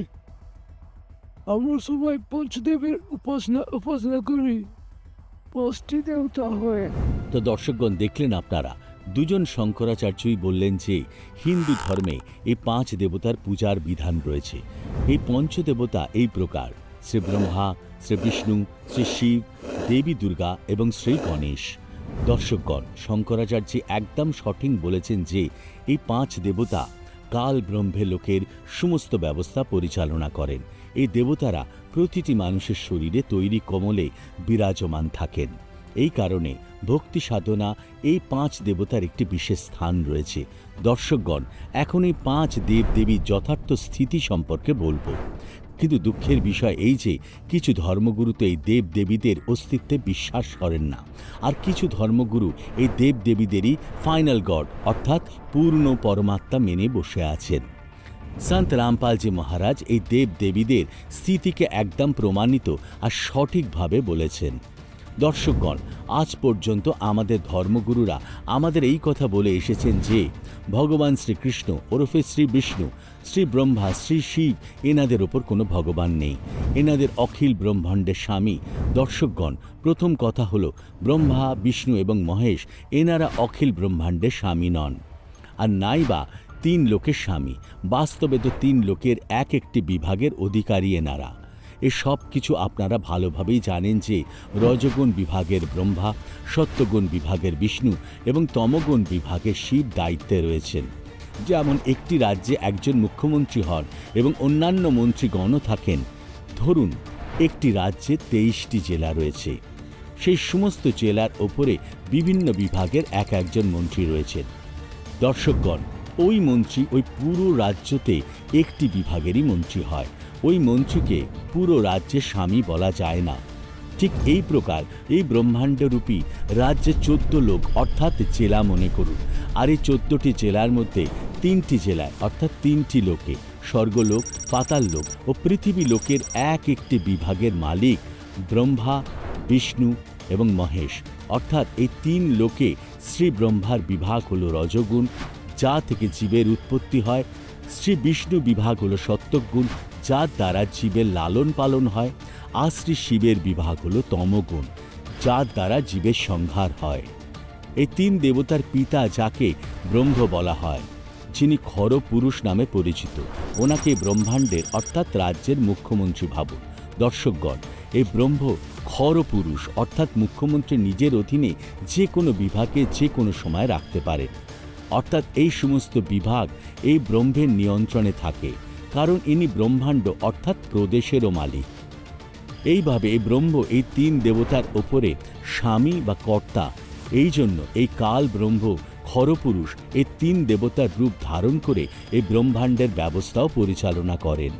আমরা সবাই পঞ্চদেবের উপাসনা করি, 5টি দেবতা হয়ে। তো দর্শকগণ, দেখলেন আপনারা, 2 জন শঙ্করাচার্যই বললেন যে হিন্দু ধর্মে এই 5 দেবতার পূজার বিধান রয়েছে। এই পঞ্চদেবতা এই প্রকার: শ্রী ব্রহ্মা, শ্রী বিষ্ণু, শ্রী শিব, দেবী দুর্গা এবং শ্রী গণেশ। দর্শকগণ, শঙ্করাচার্য একদম সঠিক বলেছেন যে এই 5 দেবতা কাল ব্রহ্মে লোকের সমস্ত ব্যবস্থা পরিচালনা করেন। এই দেবতারা প্রতিটি মানুষের শরীরে তৈরি কমলে বিরাজমান থাকেন। এই কারণে ভক্তি সাধনা এই 5 দেবতার একটি বিশেষ স্থান রয়েছে। দর্শকগণ, এখন এই 5 দেবদেবীর যথার্থ স্থিতি সম্পর্কে বলবো। কিন্তু দুঃখের বিষয় এই যে কিছু ধর্মগুরু তো এই দেবদেবীদের অস্তিত্বে বিশ্বাস করেন না, আর কিছু ধর্মগুরু এই দেবদেবীদেরই ফাইনাল গড অর্থাৎ পূর্ণ পরমাত্মা মেনে বসে আছেন। সন্ত রামপালজি মহারাজ এই দেব দেবীদের স্থিতিকে একদম প্রমাণিত আর সঠিকভাবে বলেছেন। দর্শকগণ, আজ পর্যন্ত আমাদের ধর্মগুরুরা আমাদের এই কথা বলে এসেছেন যে ভগবান শ্রীকৃষ্ণ ওরফে শ্রী বিষ্ণু, শ্রী ব্রহ্মা, শ্রী শিব এনাদের ওপর কোনো ভগবান নেই, এনাদের অখিল ব্রহ্মাণ্ডের স্বামী। দর্শকগণ, প্রথম কথা হলো ব্রহ্মা, বিষ্ণু এবং মহেশ এনারা অখিল ব্রহ্মাণ্ডের স্বামী নন, আর নাইবা তিন লোকের স্বামী। বাস্তবে তো তিন লোকের এক একটি বিভাগের অধিকারী এনারা। এ সব কিছু আপনারা ভালোভাবেই জানেন যে রজগুণ বিভাগের ব্রহ্মা, সত্যগুণ বিভাগের বিষ্ণু এবং তমগুণ বিভাগের শিব দায়িত্বে রয়েছেন। যেমন একটি রাজ্যে একজন মুখ্যমন্ত্রী হন এবং অন্যান্য মন্ত্রীগণও থাকেন। ধরুন একটি রাজ্যে 23টি জেলা রয়েছে, সেই সমস্ত জেলার ওপরে বিভিন্ন বিভাগের এক একজন মন্ত্রী রয়েছেন। দর্শকগণ, ওই মন্ত্রী ওই পুরো রাজ্যতে একটি বিভাগেরই মন্ত্রী হয়, ওই মন্ত্রীকে পুরো রাজ্যের স্বামী বলা যায় না। ঠিক এই প্রকার এই ব্রহ্মাণ্ডরূপী রাজ্যে 14 লোক অর্থাৎ জেলা মনে করুন, আর এই 14টি জেলার মধ্যে 3টি জেলায় অর্থাৎ 3টি লোকে স্বর্গলোক, পাতাল লোক ও পৃথিবী লোকের এক একটি বিভাগের মালিক ব্রহ্মা, বিষ্ণু এবং মহেশ। অর্থাৎ এই 3 লোকে শ্রী ব্রহ্মার বিভাগ হল রজগুণ, যা থেকে জীবের উৎপত্তি হয়। শ্রী বিষ্ণু বিভাগ হল সত্যগুণ, যার দ্বারা জীবের লালন পালন হয়। আর শ্রী শিবের বিভাগ হল তমগুণ, যার দ্বারা জীবের সংহার হয়। এই 3 দেবতার পিতা, যাকে ব্রহ্ম বলা হয়, যিনি খর পুরুষ নামে পরিচিত, ওনাকে ব্রহ্মাণ্ডের অর্থাৎ রাজ্যের মুখ্যমন্ত্রী ভাবুন। দর্শকগণ, এই ব্রহ্ম খর পুরুষ অর্থাৎ মুখ্যমন্ত্রী নিজের অধীনে যে কোনো বিভাগে যে কোনো সময় রাখতে পারেন। অর্থাৎ এই সমস্ত বিভাগ এই ব্রহ্মের নিয়ন্ত্রণে থাকে, কারণ ইনি ব্রহ্মাণ্ড অর্থাৎ প্রদেশেরও মালিক। এইভাবে এই ব্রহ্ম এই 3 দেবতার ওপরে স্বামী বা কর্তা। এই জন্য এই কাল ব্রহ্ম খরপুরুষ এই 3 দেবতার রূপ ধারণ করে এই ব্রহ্মাণ্ডের ব্যবস্থাও পরিচালনা করেন।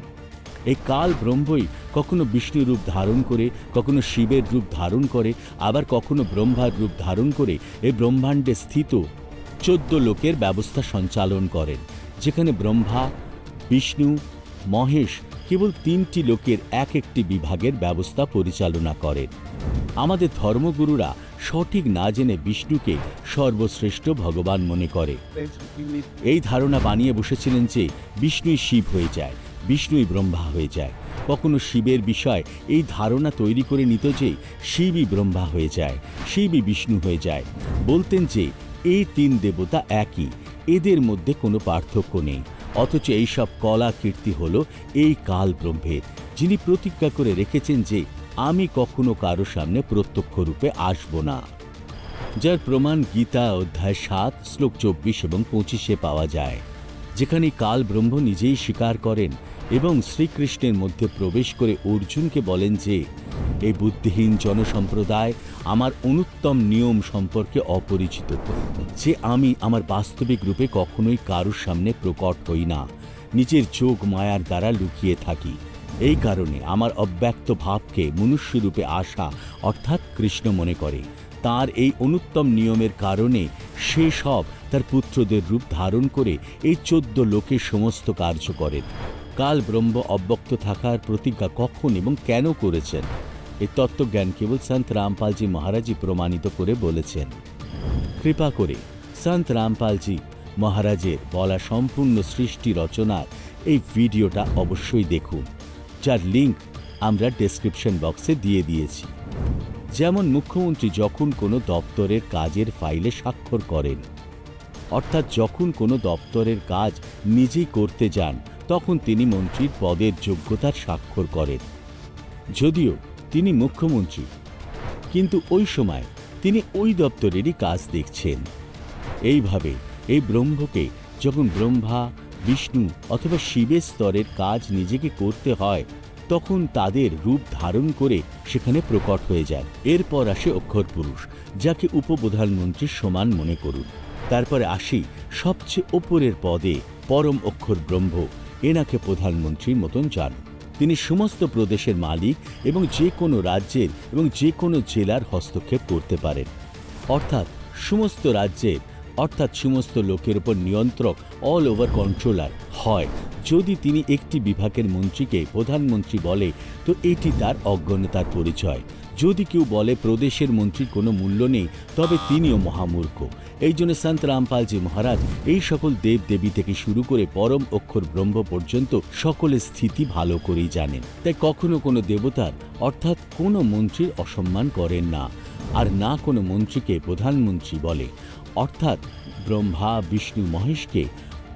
এই কাল ব্রহ্মই কখনো বিষ্ণু রূপ ধারণ করে, কখনো শিবের রূপ ধারণ করে, আবার কখনো ব্রহ্মার রূপ ধারণ করে এই ব্রহ্মাণ্ডে স্থিত 14 লোকের ব্যবস্থা সঞ্চালন করেন, যেখানে ব্রহ্মা, বিষ্ণু, মহেশ কেবল 3টি লোকের এক একটি বিভাগের ব্যবস্থা পরিচালনা করেন। আমাদের ধর্মগুরুরা সঠিক না জেনে বিষ্ণুকে সর্বশ্রেষ্ঠ ভগবান মনে করে। এই ধারণা বানিয়ে বসেছিলেন যে বিষ্ণুই শিব হয়ে যায়, বিষ্ণুই ব্রহ্মা হয়ে যায়। কখনো শিবের বিষয় এই ধারণা তৈরি করে নিত যে শিবই ব্রহ্মা হয়ে যায়, শিবই বিষ্ণু হয়ে যায়। বলতেন যে এই 3 দেবতা একই, এদের মধ্যে কোনো পার্থক্য নেই। অথচ এইসব কলা কীর্তি হল এই কাল ব্রহ্মের, যিনি প্রতিজ্ঞা করে রেখেছেন যে আমি কখনো কারো সামনে প্রত্যক্ষ রূপে আসব না, যার প্রমাণ গীতা অধ্যায় 7 শ্লোক 24 এবং 25 পাওয়া যায়, যেখানে কাল ব্রহ্ম নিজেই স্বীকার করেন এবং শ্রীকৃষ্ণের মধ্যে প্রবেশ করে অর্জুনকে বলেন যে এই বুদ্ধিহীন জনসম্প্রদায় আমার অনুত্তম নিয়ম সম্পর্কে অপরিচিত, যে আমি আমার বাস্তবিক রূপে কখনোই কারোর সামনে প্রকট হই না, নিজের যোগ মায়ার দ্বারা লুকিয়ে থাকি। এই কারণে আমার অব্যক্ত ভাবকে মনুষ্যরূপে আসা অর্থাৎ কৃষ্ণ মনে করে। তার এই অনুত্তম নিয়মের কারণে সে সব তার পুত্রদের রূপ ধারণ করে এই 14 লোকে সমস্ত কার্য করেন। কাল ব্রহ্ম অব্যক্ত থাকার প্রতিজ্ঞা কখন এবং কেন করেছেন, এই তত্ত্বজ্ঞান কেবল সন্ত রামপালজি মহারাজই প্রমাণিত করে বলেছেন। কৃপা করে সন্ত রামপালজি মহারাজের বলা সম্পূর্ণ সৃষ্টি রচনার এই ভিডিওটা অবশ্যই দেখুন, যার লিঙ্ক আমরা ডেসক্রিপশন বক্সে দিয়ে দিয়েছি। যেমন মুখ্যমন্ত্রী যখন কোনো দপ্তরের কাজের ফাইলে স্বাক্ষর করেন, অর্থাৎ যখন কোনো দপ্তরের কাজ নিজেই করতে যান, তখন তিনি মন্ত্রীর পদের যোগ্যতার স্বাক্ষর করেন, যদিও তিনি মুখ্যমন্ত্রী, কিন্তু ওই সময় তিনি ওই দপ্তরেরই কাজ দেখছেন। এইভাবে এই ব্রহ্মকে যখন ব্রহ্মা, বিষ্ণু অথবা শিবের স্তরের কাজ নিজেকে করতে হয়, তখন তাদের রূপ ধারণ করে সেখানে প্রকট হয়ে যায়। এরপর আসে অক্ষর পুরুষ, যাকে উপপ্রধানমন্ত্রীর সমান মনে করুন। তারপরে আসি সবচেয়ে ওপরের পদে পরম অক্ষর ব্রহ্ম, এনাকে প্রধানমন্ত্রীর মতন জানুন। তিনি সমস্ত প্রদেশের মালিক এবং যে কোনো রাজ্যের এবং যে কোনো জেলার হস্তক্ষেপ করতে পারেন, অর্থাৎ সমস্ত রাজ্যের অর্থাৎ সমস্ত লোকের উপর নিয়ন্ত্রক, অল ওভার কন্ট্রোলার হয়। যদি তিনি একটি বিভাগের মন্ত্রীকে প্রধানমন্ত্রী বলে তো এটি তার অজ্ঞতার পরিচয়। যদি কেউ বলে প্রদেশের মন্ত্রীর কোনো মূল্য নেই তবে তিনিও মহামূর্খ। এই জন্য সন্ত রামপালজি মহারাজ এই সকল দেব দেবী থেকে শুরু করে পরম অক্ষর ব্রহ্ম পর্যন্ত সকলের স্থিতি ভালো করেই জানেন। তাই কখনো কোনো দেবতার অর্থাৎ কোনো মন্ত্রীর অসম্মান করেন না, আর না কোনো মন্ত্রীকে প্রধানমন্ত্রী বলে, অর্থাৎ ব্রহ্মা বিষ্ণু মহেশকে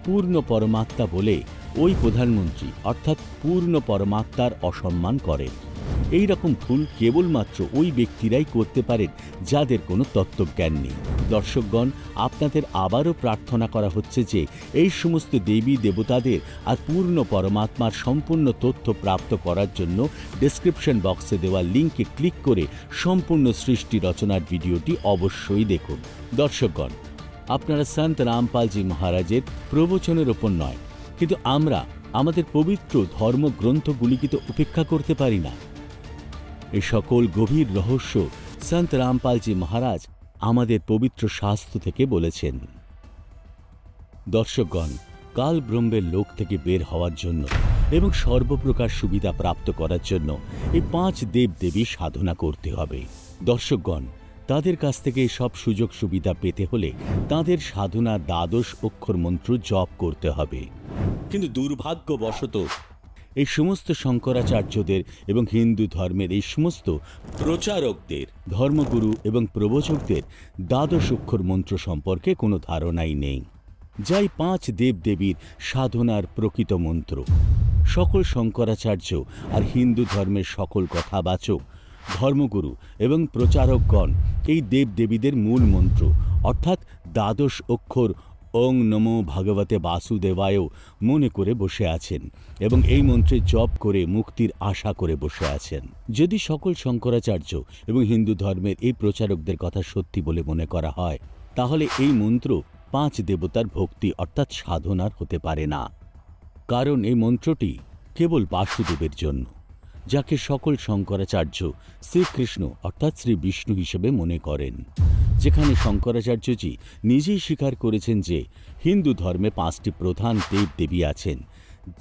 পূর্ণ পরমাত্মা বলে ওই প্রধানমন্ত্রী অর্থাৎ পূর্ণ পরমাত্মার অসম্মান করেন। এই রকম ভুল কেবলমাত্র ওই ব্যক্তিরাই করতে পারেন যাদের কোনো তত্ত্বজ্ঞান নেই। দর্শকগণ, আপনাদের আবারও প্রার্থনা করা হচ্ছে যে এই সমস্ত দেবী দেবতাদের আর পূর্ণ পরমাত্মার সম্পূর্ণ তথ্য প্রাপ্ত করার জন্য ডেসক্রিপশন বক্সে দেওয়া লিঙ্কে ক্লিক করে সম্পূর্ণ সৃষ্টি রচনার ভিডিওটি অবশ্যই দেখুন। দর্শকগণ, আপনারা সন্ত রামপালজি মহারাজের প্রবচনের ওপর নয়, কিন্তু আমরা আমাদের পবিত্র ধর্মগ্রন্থগুলিকে তো উপেক্ষা করতে পারি না। এই সকল গভীর রহস্য সন্ত রামপালজি মহারাজ আমাদের পবিত্র শাস্ত্র থেকে বলেছেন। দর্শকগণ, কাল ব্রহ্মের লোক থেকে বের হওয়ার জন্য এবং সর্বপ্রকার সুবিধা প্রাপ্ত করার জন্য এই 5 দেবদেবী সাধনা করতে হবে। দর্শকগণ, তাদের কাছ থেকে সব সুযোগ সুবিধা পেতে হলে তাদের সাধনা দ্বাদশ অক্ষর মন্ত্র জপ করতে হবে। কিন্তু দুর্ভাগ্যবশত এই সমস্ত শঙ্করাচার্যদের এবং হিন্দু ধর্মের এই সমস্ত প্রচারকদের, ধর্মগুরু এবং প্রবচকদের দ্বাদশ অক্ষর মন্ত্র সম্পর্কে কোনো ধারণাই নেই, যাই 5 দেবদেবীর সাধনার প্রকৃত মন্ত্র। সকল শঙ্করাচার্য আর হিন্দু ধর্মের সকল কথাবাচক ধর্মগুরু এবং প্রচারকগণ এই দেবদেবীদের মূল মন্ত্র অর্থাৎ দ্বাদশ অক্ষর ওং নমো ভগবতে বাসুদেবায় মনে করে বসে আছেন এবং এই মন্ত্রে জপ করে মুক্তির আশা করে বসে আছেন। যদি সকল শঙ্করাচার্য এবং হিন্দু ধর্মের এই প্রচারকদের কথা সত্যি বলে মনে করা হয়, তাহলে এই মন্ত্র 5 দেবতার ভক্তি অর্থাৎ সাধনার হতে পারে না। কারণ এই মন্ত্রটি কেবল বাসুদেবের জন্য, যাকে সকল শঙ্করাচার্য শ্রীকৃষ্ণ অর্থাৎ শ্রী বিষ্ণু হিসেবে মনে করেন। যেখানে শঙ্করাচার্যজি নিজেই স্বীকার করেছেন যে হিন্দু ধর্মে 5টি প্রধান দেবদেবী আছেন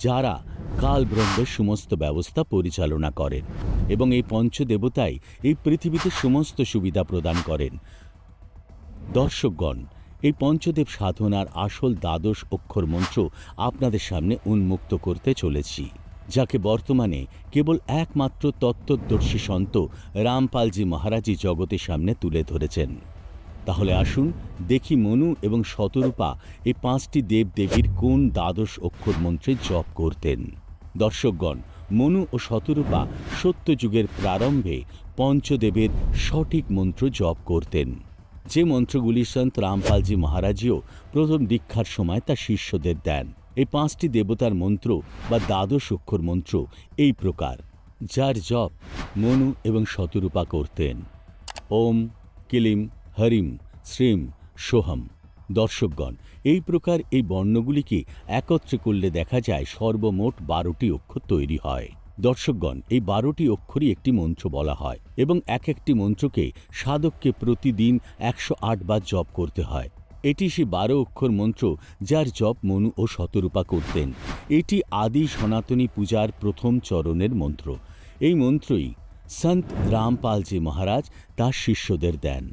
যারা কাল ব্রহ্মের সমস্ত ব্যবস্থা পরিচালনা করেন এবং এই পঞ্চদেবতাই এই পৃথিবীতে সমস্ত সুবিধা প্রদান করেন। দর্শকগণ, এই পঞ্চদেব সাধনার আসল দ্বাদশ অক্ষর মন্ত্র আপনাদের সামনে উন্মুক্ত করতে চলেছি, যাকে বর্তমানে কেবল একমাত্র তত্ত্বদর্শী সন্ত রামপালজি মহারাজই জগতের সামনে তুলে ধরেছেন। তাহলে আসুন দেখি মনু এবং শতরূপা এই 5টি দেবদেবীর কোন দ্বাদশ অক্ষর মন্ত্রে জপ করতেন। দর্শকগণ, মনু ও শতরূপা সত্যযুগের প্রারম্ভে পঞ্চদেবের সঠিক মন্ত্র জপ করতেন, যে মন্ত্রগুলি সন্ত রামপালজি মহারাজও প্রথম দীক্ষার সময় তার শিষ্যদের দেন। এই 5টি দেবতার মন্ত্র বা দ্বাদশ অক্ষর মন্ত্র এই প্রকার, যার জপ মনু এবং শতরূপা করতেন। ওম কিলিম হরিম শ্রীম সোহম। দর্শকগণ, এই প্রকার এই বর্ণগুলিকে একত্রে করলে দেখা যায় সর্বমোট 12টি অক্ষর তৈরি হয়। দর্শকগণ, এই 12টি অক্ষরই একটি মন্ত্র বলা হয় এবং এক একটি মন্ত্রকে সাধককে প্রতিদিন 108 বার জপ করতে হয়। এটি সেই 12 অক্ষর মন্ত্র যার জপ মনু ও শতরূপা করতেন। এটি আদি সনাতনী পূজার প্রথম চরণের মন্ত্র। এই মন্ত্রই সন্ত রামপালজি মহারাজ তার শিষ্যদের দেন।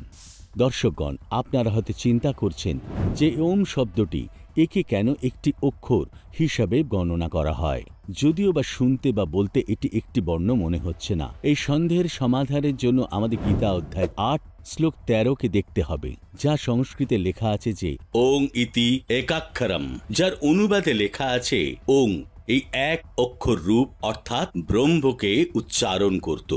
দর্শকগণ, আপনারা হয়তো চিন্তা করছেন যে ওম শব্দটি একে কেন একটি অক্ষর হিসাবে গণনা করা হয়, যদিও বা শুনতে বা বলতে এটি একটি বর্ণ মনে হচ্ছে না। এই সন্দেহের সমাধানের জন্য আমাদের গীতা অধ্যায় 8 শ্লোক 13কে দেখতে হবে, যা সংস্কৃতে লেখা আছে যে ওং ইতি একাক্ষরম, যার অনুবাদে লেখা আছে ওং এই এক অক্ষর রূপ অর্থাৎ ব্রহ্মকে উচ্চারণ করত।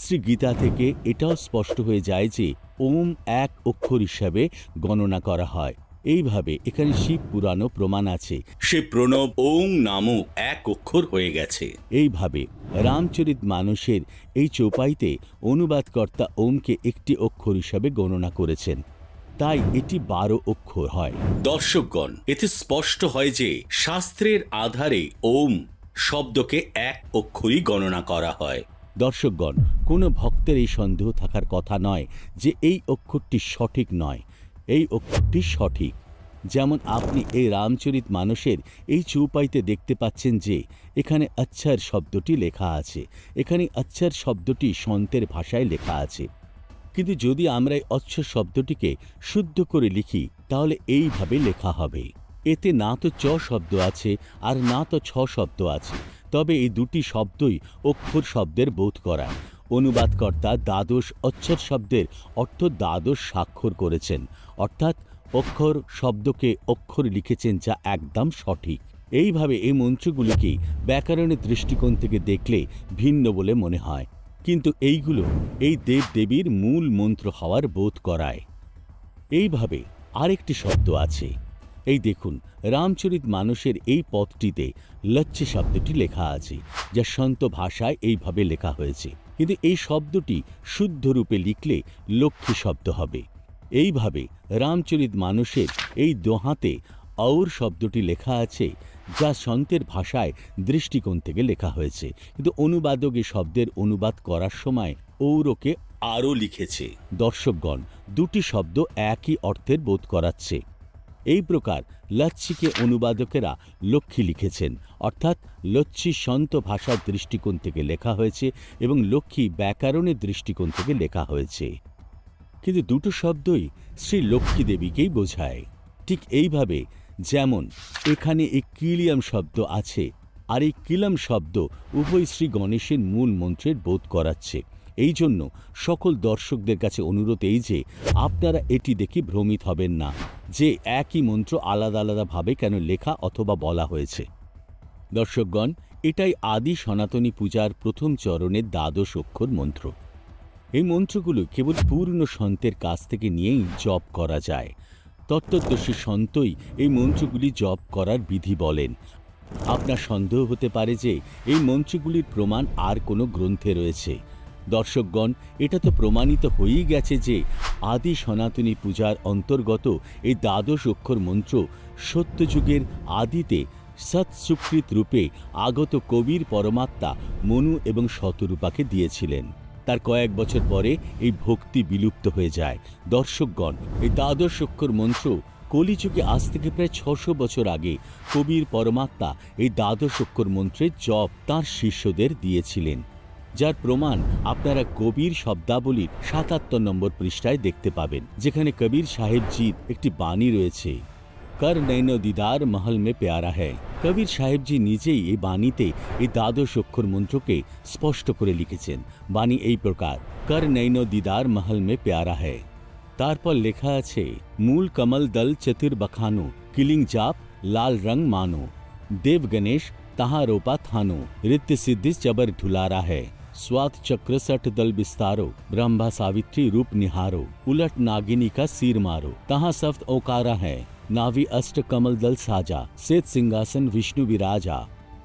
শ্রী গীতা থেকে এটাও স্পষ্ট হয়ে যায় যে ওম এক অক্ষর হিসাবে গণনা করা হয়। এইভাবে এখানে শিব পুরাণও প্রমাণ আছে সে প্রণব ওং নামক এক অক্ষর হয়ে গেছে। এইভাবে রামচরিত মানসের এই চৌপাইতে অনুবাদকর্তা ওমকে একটি অক্ষর হিসাবে গণনা করেছেন, তাই এটি 12 অক্ষর হয়। দর্শকগণ, এতে স্পষ্ট হয় যে শাস্ত্রের আধারে ওম শব্দকে এক অক্ষরই গণনা করা হয়। দর্শকগণ, কোনো ভক্তের এই সন্দেহ থাকার কথা নয় যে এই অক্ষরটি সঠিক নয়। এই অক্ষরটি সঠিক। যেমন আপনি এই রামচরিত মানসের এই চৌপাইতে দেখতে পাচ্ছেন যে এখানে আচ্ছার শব্দটি লেখা আছে। এখানে আচ্ছার শব্দটি সন্তের ভাষায় লেখা আছে, কিন্তু যদি আমরা এই অচ্ছর শব্দটিকে শুদ্ধ করে লিখি তাহলে এইভাবে লেখা হবে। এতে না তো চ শব্দ আছে আর না তো ছ শব্দ আছে, তবে এই দুটি শব্দই অক্ষর শব্দের বোধ করায়। অনুবাদকর্তা দ্বাদশ অক্ষর শব্দের অর্থ দ্বাদশ স্বাক্ষর করেছেন, অর্থাৎ অক্ষর শব্দকে অক্ষর লিখেছেন, যা একদম সঠিক। এইভাবে এই মন্ত্রগুলিকে ব্যাকরণের দৃষ্টিকোণ থেকে দেখলে ভিন্ন বলে মনে হয়, কিন্তু এইগুলো এই দেবদেবীর মূল মন্ত্র হওয়ার বোধ করায়। এইভাবে আরেকটি শব্দ আছে, এই দেখুন রামচরিত মানসের এই পদটিতে লচ্ছি শব্দটি লেখা আছে, যা সন্ত ভাষায় এইভাবে লেখা হয়েছে, কিন্তু এই শব্দটি শুদ্ধ রূপে লিখলে লক্ষ্মী শব্দ হবে। এইভাবে রামচরিত মানসের এই দোহাতে অউর শব্দটি লেখা আছে, যা সন্তের ভাষায় দৃষ্টিকোণ থেকে লেখা হয়েছে, কিন্তু অনুবাদক এই শব্দের অনুবাদ করার সময় ঔরকে আরও লিখেছে। দর্শকগণ, দুটি শব্দ একই অর্থের বোধ করাচ্ছে। এই প্রকার লচ্ছিকে অনুবাদকেরা লক্ষ্মী লিখেছেন, অর্থাৎ লচ্ছি সন্ত ভাষার দৃষ্টিকোণ থেকে লেখা হয়েছে এবং লক্ষ্মী ব্যাকরণের দৃষ্টিকোণ থেকে লেখা হয়েছে, কিন্তু দুটো শব্দই শ্রী লক্ষ্মী দেবীকেই বোঝায়। ঠিক এইভাবে যেমন এখানে এই কিলিয়াম শব্দ আছে আর এই কিলম শব্দ উভয় শ্রী গণেশের মূল মন্ত্রের বোধ করাচ্ছে। এই জন্য সকল দর্শকদের কাছে অনুরোধ এই যে আপনারা এটি দেখে ভ্রমিত হবেন না যে একই মন্ত্র আলাদা আলাদাভাবে কেন লেখা অথবা বলা হয়েছে। দর্শকগণ, এটাই আদি সনাতনী পূজার প্রথম চরণের দ্বাদশ অক্ষর মন্ত্র। এই মন্ত্রগুলো কেবল পূর্ণ সন্তের কাছ থেকে নিয়েই জপ করা যায়। তত্ত্বদর্শী সন্তই এই মন্ত্রগুলি জপ করার বিধি বলেন। আপনার সন্দেহ হতে পারে যে এই মন্ত্রগুলির প্রমাণ আর কোনো গ্রন্থে রয়েছে। দর্শকগণ, এটা তো প্রমাণিত হয়েই গেছে যে আদি সনাতনী পূজার অন্তর্গত এই দ্বাদশ অক্ষর মন্ত্র সত্যযুগের আদিতে সৎসুকৃত রূপে আগত কবির পরমাত্মা মনু এবং শতরূপাকে দিয়েছিলেন। তার কয়েক বছর পরে এই ভক্তি বিলুপ্ত হয়ে যায়। দর্শকগণ, এই দ্বাদশ অক্ষর মন্ত্র কলিযুগে আজ থেকে প্রায় ৬০০ বছর আগে কবির পরমাত্মা এই দ্বাদশ অক্ষর মন্ত্রের জপ তাঁর শিষ্যদের দিয়েছিলেন, যার প্রমাণ আপনারা কবির শব্দাবলীর ৭৭ নম্বর পৃষ্ঠায় দেখতে পাবেন, যেখানে কবির সাহেবজির একটি বাণী রয়েছে, কর নৈনো দিদার মহল মে প্যারা হ্যায়। কবির সাহেবজি নিজেই এই বাণীতে এই দ্বাদশ অক্ষর মন্ত্রকে স্পষ্ট করে লিখেছেন। বাণী এই প্রকার, কর নৈনো দিদার মহল মে প্যারা হ্যায়। তারপর লেখা আছে, মূল কমল দল চতুর বখানো, কিলিং জাপ লাল রং মানো, দেব গণেশ তাহা रोपा थानो, रित्य सिद्धि चबर ढुलारा है, स्वात चक्र सठ दल विस्तारो, ब्रह्मा सावित्री रूप निहारो, उलट नागिनी का सिर मारो, तहाँ सफ्त ओकारा है, नावी अष्ट कमल दल साजा, श्वेत सिंहासन विष्णु विराजा,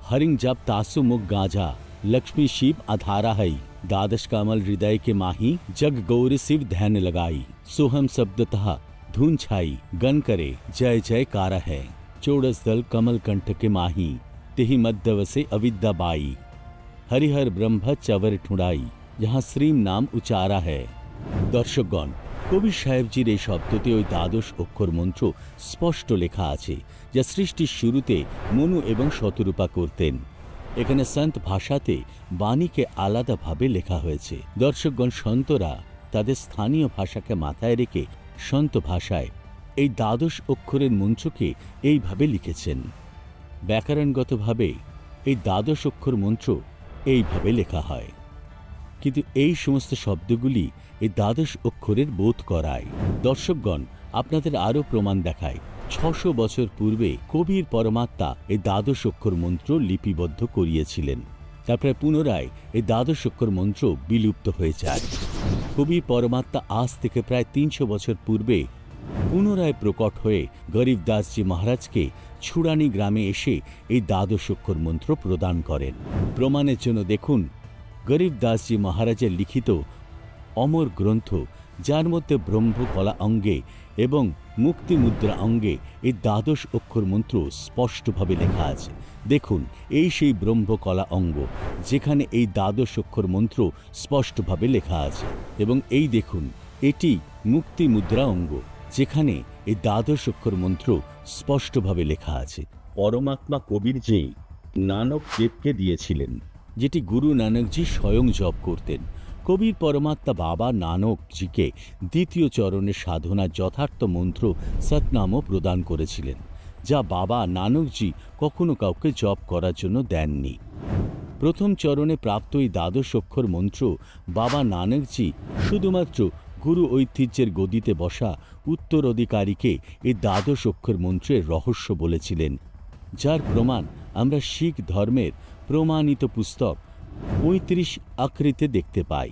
हरिंग जब तासु मुख गाजा, लक्ष्मी शिव आधारा है, द्वादश कमल हृदय के माही, जग गौरी शिव ध्यान लगाई, सोहम शब्दतः धुन छाई, गण करे जय जयकारा है, चौड़स दल कमल कंठ के माही, तेहि मध्यवसे अविद्या बाई, हरिहर ब्रह्म चवर ठुड़ाई, जहाँ श्रीम नाम उचारा है। दर्शकगण, কবি সাহেবজির এই শব্দতে ওই দ্বাদশ অক্ষর মন্ত্র স্পষ্ট লেখা আছে, যা সৃষ্টির শুরুতে মনু এবং শতরূপা করতেন। এখানে সন্ত ভাষাতে বাণীকে আলাদাভাবে লেখা হয়েছে। দর্শকগণ, সন্তরা তাদের স্থানীয় ভাষাকে মাথায় রেখে সন্ত ভাষায় এই দ্বাদশ অক্ষরের মন্ত্রকে এইভাবে লিখেছেন। ব্যাকরণগতভাবে এই দ্বাদশ অক্ষর মন্ত্র এইভাবে লেখা হয়, কিন্তু এই সমস্ত শব্দগুলি এই দ্বাদশ অক্ষরের বোধ করায়। দর্শকগণ, আপনাদের আরও প্রমাণ দেখায়, ৬০০ বছর পূর্বে কবির পরমাত্মা এই দ্বাদশ অক্ষর মন্ত্র লিপিবদ্ধ করিয়েছিলেন। তারপরে পুনরায় এই দ্বাদশ অক্ষর মন্ত্র বিলুপ্ত হয়ে যায়। কবির পরমাত্মা আজ থেকে প্রায় ৩০০ বছর পূর্বে পুনরায় প্রকট হয়ে গরিবদাসজি মহারাজকে ছুড়ানি গ্রামে এসে এই দ্বাদশ অক্ষর মন্ত্র প্রদান করেন। প্রমাণের জন্য দেখুন গরিবদাসজি মহারাজের লিখিত অমর গ্রন্থ, যার মধ্যে ব্রহ্মকলা অঙ্গে এবং মুক্তি মুদ্রা অঙ্গে এই দ্বাদশ অক্ষর মন্ত্র স্পষ্টভাবে লেখা আছে। দেখুন, এই সেই ব্রহ্মকলা অঙ্গ যেখানে এই দ্বাদশ অক্ষর মন্ত্র স্পষ্টভাবে লেখা আছে, এবং এই দেখুন, এটি মুক্তি মুদ্রা অঙ্গ যেখানে এই দ্বাদশ অক্ষর মন্ত্র স্পষ্টভাবে লেখা আছে। পরমাত্মা কবির যে নানক দেবকে দিয়েছিলেন, যেটি গুরু নানকজি স্বয়ং জপ করতেন। কবির পরমাত্মা বাবা নানকজিকে দ্বিতীয় চরণের সাধনার যথার্থ মন্ত্র সতনামও প্রদান করেছিলেন, যা বাবা নানকজি কখনো কাউকে জপ করার জন্য দেননি। প্রথম চরণে প্রাপ্ত এই দ্বাদশ অক্ষর মন্ত্র বাবা নানকজি শুধুমাত্র গুরু ঐতিহ্যের গদিতে বসা উত্তরাধিকারীকে এই দ্বাদশ অক্ষর মন্ত্রের রহস্য বলেছিলেন, যার প্রমাণ আমরা শিখ ধর্মের প্রমাণিত পুস্তক ৩৫ আকৃতিতে দেখতে পাই,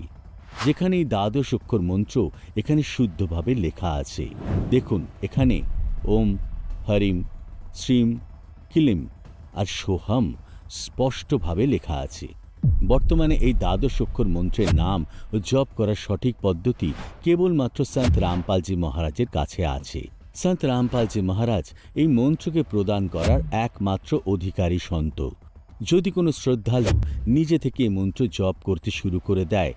যেখানে এই দ্বাদশ অক্ষর মন্ত্র এখানে শুদ্ধভাবে লেখা আছে। দেখুন, এখানে ওম, হরিম, শ্রীম, কিলিম আর সোহম স্পষ্টভাবে লেখা আছে। বর্তমানে এই দ্বাদশ অক্ষর মন্ত্রের নাম ও জপ করার সঠিক পদ্ধতি কেবলমাত্র সন্ত রামপালজি মহারাজের কাছে আছে। সন্ত রামপালজি মহারাজ এই মন্ত্রকে প্রদান করার একমাত্র অধিকারী সন্ত। যদি কোনো শ্রদ্ধালু নিজে থেকে এই মন্ত্র জপ করতে শুরু করে দেয়,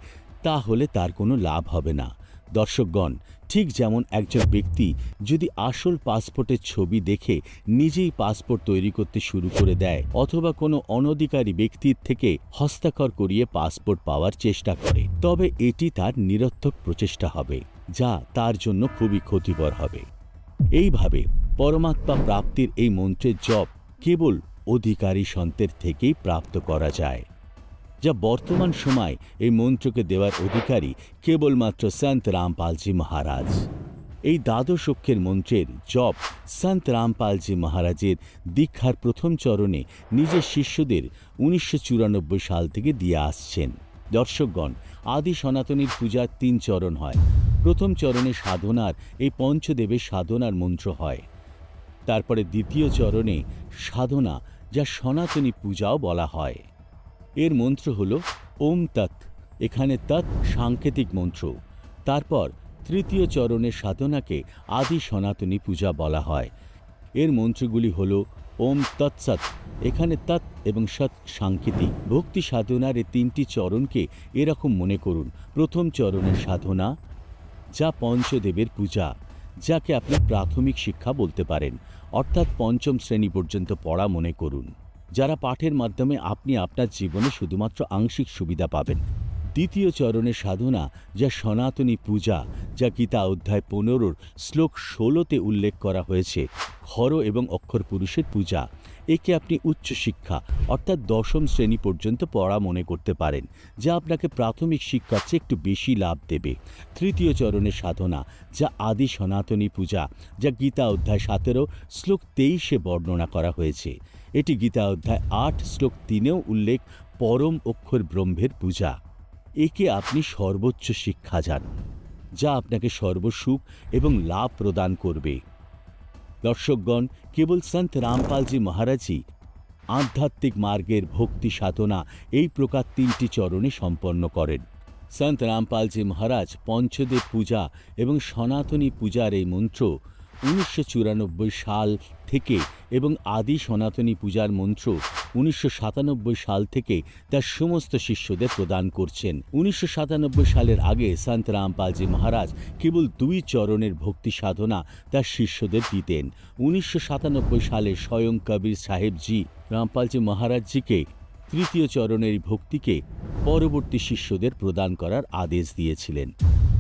তাহলে তার কোনো লাভ হবে না। দর্শকগণ, ঠিক যেমন একজন ব্যক্তি যদি আসল পাসপোর্টের ছবি দেখে নিজেই পাসপোর্ট তৈরি করতে শুরু করে দেয়, অথবা কোনো অনধিকারী ব্যক্তির থেকে হস্তাক্ষর করিয়ে পাসপোর্ট পাওয়ার চেষ্টা করে, তবে এটি তার নিরর্থক প্রচেষ্টা হবে, যা তার জন্য খুবই ক্ষতিকর হবে। এইভাবে পরমাত্মা প্রাপ্তির এই মন্ত্রের জপ কেবল অধিকারী সন্তের থেকেই প্রাপ্ত করা যায়, যা বর্তমান সময় এই মন্ত্রকে দেওয়ার অধিকারী কেবলমাত্র সন্ত রামপালজি মহারাজ। এই দ্বাদশ অক্ষের মন্ত্রের জপ সন্ত রামপালজি মহারাজের দীক্ষার প্রথম চরণে নিজের শিষ্যদের 1994 সাল থেকে দিয়ে আসছেন। দর্শকগণ, আদি সনাতনীর পূজার 3 চরণ হয়। প্রথম চরণে সাধনার এই পঞ্চদেবের সাধনার মন্ত্র হয়। তারপরে দ্বিতীয় চরণে সাধনা, যা সনাতনী পূজাও বলা হয়। এর মন্ত্র হল ওম তৎ। এখানে তৎ সাংকেতিক মন্ত্র। তারপর তৃতীয় চরণের সাধনাকে আদি সনাতনী পূজা বলা হয়। এর মন্ত্রগুলি হল ওম তৎসৎ। এখানে তৎ এবং সৎ সাংকেতিক। ভক্তি সাধনার এই 3টি চরণকে এরকম মনে করুন। প্রথম চরণের সাধনা, যা পঞ্চদেবের পূজা, যাকে আপনি প্রাথমিক শিক্ষা বলতে পারেন, অর্থাৎ 5ম শ্রেণী পর্যন্ত পড়া মনে করুন, যারা পাঠের মাধ্যমে আপনি আপনার জীবনে শুধুমাত্র আংশিক সুবিধা পাবেন। দ্বিতীয় চরণের সাধনা, যা সনাতনী পূজা, যা গীতা অধ্যায় 15 শ্লোক 16তে উল্লেখ করা হয়েছে, খর এবং অক্ষর পুরুষের পূজা। একে আপনি উচ্চশিক্ষা অর্থাৎ 10ম শ্রেণী পর্যন্ত পড়া মনে করতে পারেন, যা আপনাকে প্রাথমিক শিক্ষার চেয়ে একটু বেশি লাভ দেবে। তৃতীয় চরণের সাধনা, যা আদি সনাতনী পূজা, যা গীতা অধ্যায় 17 শ্লোক 23-এ বর্ণনা করা হয়েছে। এটি গীতা অধ্যায় 8 শ্লোক 3-এও উল্লেখ পরম অক্ষর ব্রহ্মের পূজা। একে আপনি সর্বোচ্চ শিক্ষা জানুন, যা আপনাকে সর্বসুখ এবং লাভ প্রদান করবে। দর্শকগণ, কেবল সন্ত রামপালজি মহারাজই আধ্যাত্মিক মার্গের ভক্তি সাধনা এই প্রকার 3টি চরণে সম্পন্ন করেন। সন্ত রামপালজি মহারাজ পঞ্চদেব পূজা এবং সনাতনী পূজার এই মন্ত্র 1994 সাল থেকে এবং আদি সনাতনী পূজার মন্ত্র 1997 সাল থেকে তার সমস্ত শিষ্যদের প্রদান করছেন। 1997 সালের আগে সন্ত রামপালজি মহারাজ কেবল 2 চরণের ভক্তি সাধনা তার শিষ্যদের দিতেন। 1997 সালে স্বয়ং কবির সাহেবজি রামপালজি মহারাজজিকে তৃতীয় চরণের ভক্তিকে পরবর্তী শিষ্যদের প্রদান করার আদেশ দিয়েছিলেন।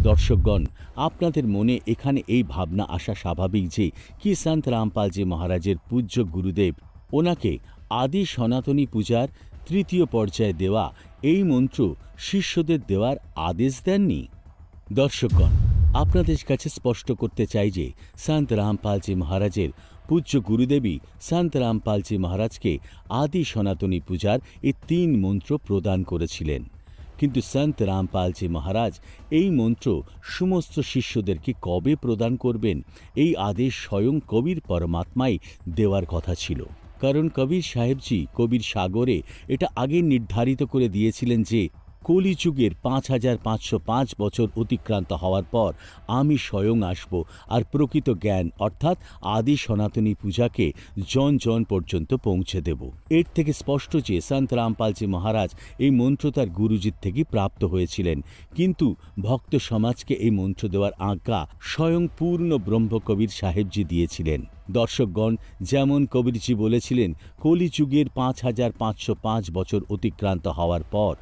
দর্শকগণ, আপনাদের মনে এখানে এই ভাবনা আসা স্বাভাবিক যে কি সন্ত রামপালজি মহারাজের পূজ্য গুরুদেব ওনাকে আদি সনাতনী পূজার 3য় পর্যায়ে দেওয়া এই মন্ত্র শিষ্যদের দেওয়ার আদেশ দেননি। দর্শকগণ, আপনাদের কাছে স্পষ্ট করতে চাই যে সন্ত রামপালজি মহারাজের পূজ্য গুরুদেবী সন্ত রামপালজি মহারাজকে আদি সনাতনী পূজার এই 3 মন্ত্র প্রদান করেছিলেন। কিন্তু সন্ত রামপালজি মহারাজ এই মন্ত্র সমস্ত শিষ্যদেরকে কবে প্রদান করবেন, এই আদেশ স্বয়ং কবির পরমাত্মাই দেওয়ার কথা ছিল। কারণ কবির সাহেবজি কবির সাগরে এটা আগে নির্ধারিত করে দিয়েছিলেন যে কলিযুগের 5505 বছর অতিক্রান্ত হওয়ার পর আমি স্বয়ং আসব আর প্রকৃত জ্ঞান অর্থাৎ আদি সনাতনী পূজাকে জন জন পর্যন্ত পৌঁছে দেব। এর থেকে স্পষ্ট যে সন্ত রামপালজি মহারাজ এই মন্ত্র তার গুরুজির থেকে প্রাপ্ত হয়েছিলেন, কিন্তু ভক্ত সমাজকে এই মন্ত্র দেওয়ার আজ্ঞা স্বয়ং পূর্ণ ব্রহ্ম কবির সাহেবজি দিয়েছিলেন। দর্শকগণ, যেমন কবিরজি বলেছিলেন, কলিযুগের 5505 বছর অতিক্রান্ত হওয়ার পর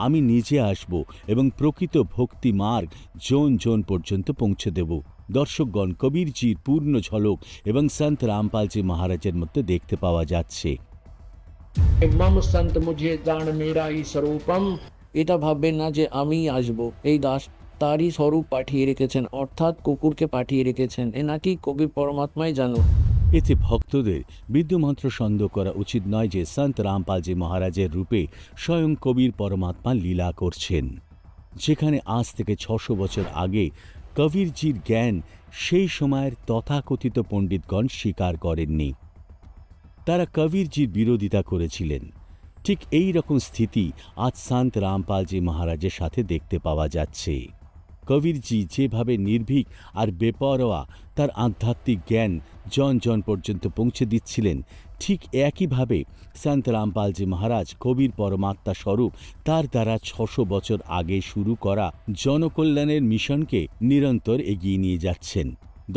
আমি নিজে আসব এবং প্রকৃত ভক্তি মার্গ জন জন পর্যন্ত পৌঁছে দেব। দর্শকগণ, কবিরজির পূর্ণ ঝলক এবং সন্ত রামপালজি মহারাজের মধ্যে দেখতে পাওয়া যাচ্ছে। মম সন্ত মুঝে জান মেরা ই স্বরূপম। এটা ভাববেন না যে আমি আসব, এই দাস তারই স্বরূপ পাঠিয়ে রেখেছেন, অর্থাৎ কুকুরকে পাঠিয়ে রেখেছেন, এ নাকি কবি পরমাত্মাই জানো। এতে ভক্তদের বিদ্যুমন্ত্র সন্দেহ করা উচিত নয় যে সন্ত রামপালজি মহারাজের রূপে স্বয়ং কবির পরমাত্মা লীলা করছেন। যেখানে আজ থেকে 600 বছর আগে কবিরজির জ্ঞান সেই সময়ের তথাকথিত পণ্ডিতগণ স্বীকার করেননি, তারা কবিরজির বিরোধিতা করেছিলেন। ঠিক এই রকম স্থিতি আজ সন্ত রামপালজি মহারাজের সাথে দেখতে পাওয়া যাচ্ছে। কবিরজি যেভাবে নির্ভীক আর বেপরোয়া তার আধ্যাত্মিক জ্ঞান জন জন পর্যন্ত পৌঁছে দিচ্ছিলেন, ঠিক একইভাবে সন্ত রামপালজি মহারাজ কবির পরমাত্মা স্বরূপ তার দ্বারা 600 বছর আগে শুরু করা জনকল্যাণের মিশনকে নিরন্তর এগিয়ে নিয়ে যাচ্ছেন।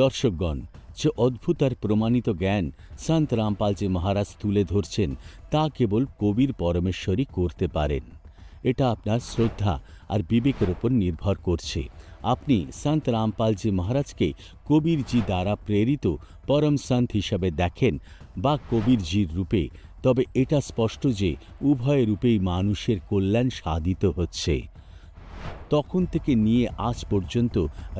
দর্শকগণ, যে অদ্ভুত আর প্রমাণিত জ্ঞান সন্ত রামপালজি মহারাজ তুলে ধরছেন, তা কেবল কবির পরমেশ্বরই করতে পারেন। এটা আপনার শ্রদ্ধা আর বিবেকের উপর নির্ভর করছে। আপনি সন্ত রামপালজি মহারাজকে কবিরজি দ্বারা প্রেরিত পরম সন্ত হিসাবে দেখেন বা কবিরজির রূপে, তবে এটা স্পষ্ট যে উভয় রূপেই মানুষের কল্যাণ সাধিত হচ্ছে। তখন থেকে নিয়ে আজ পর্যন্ত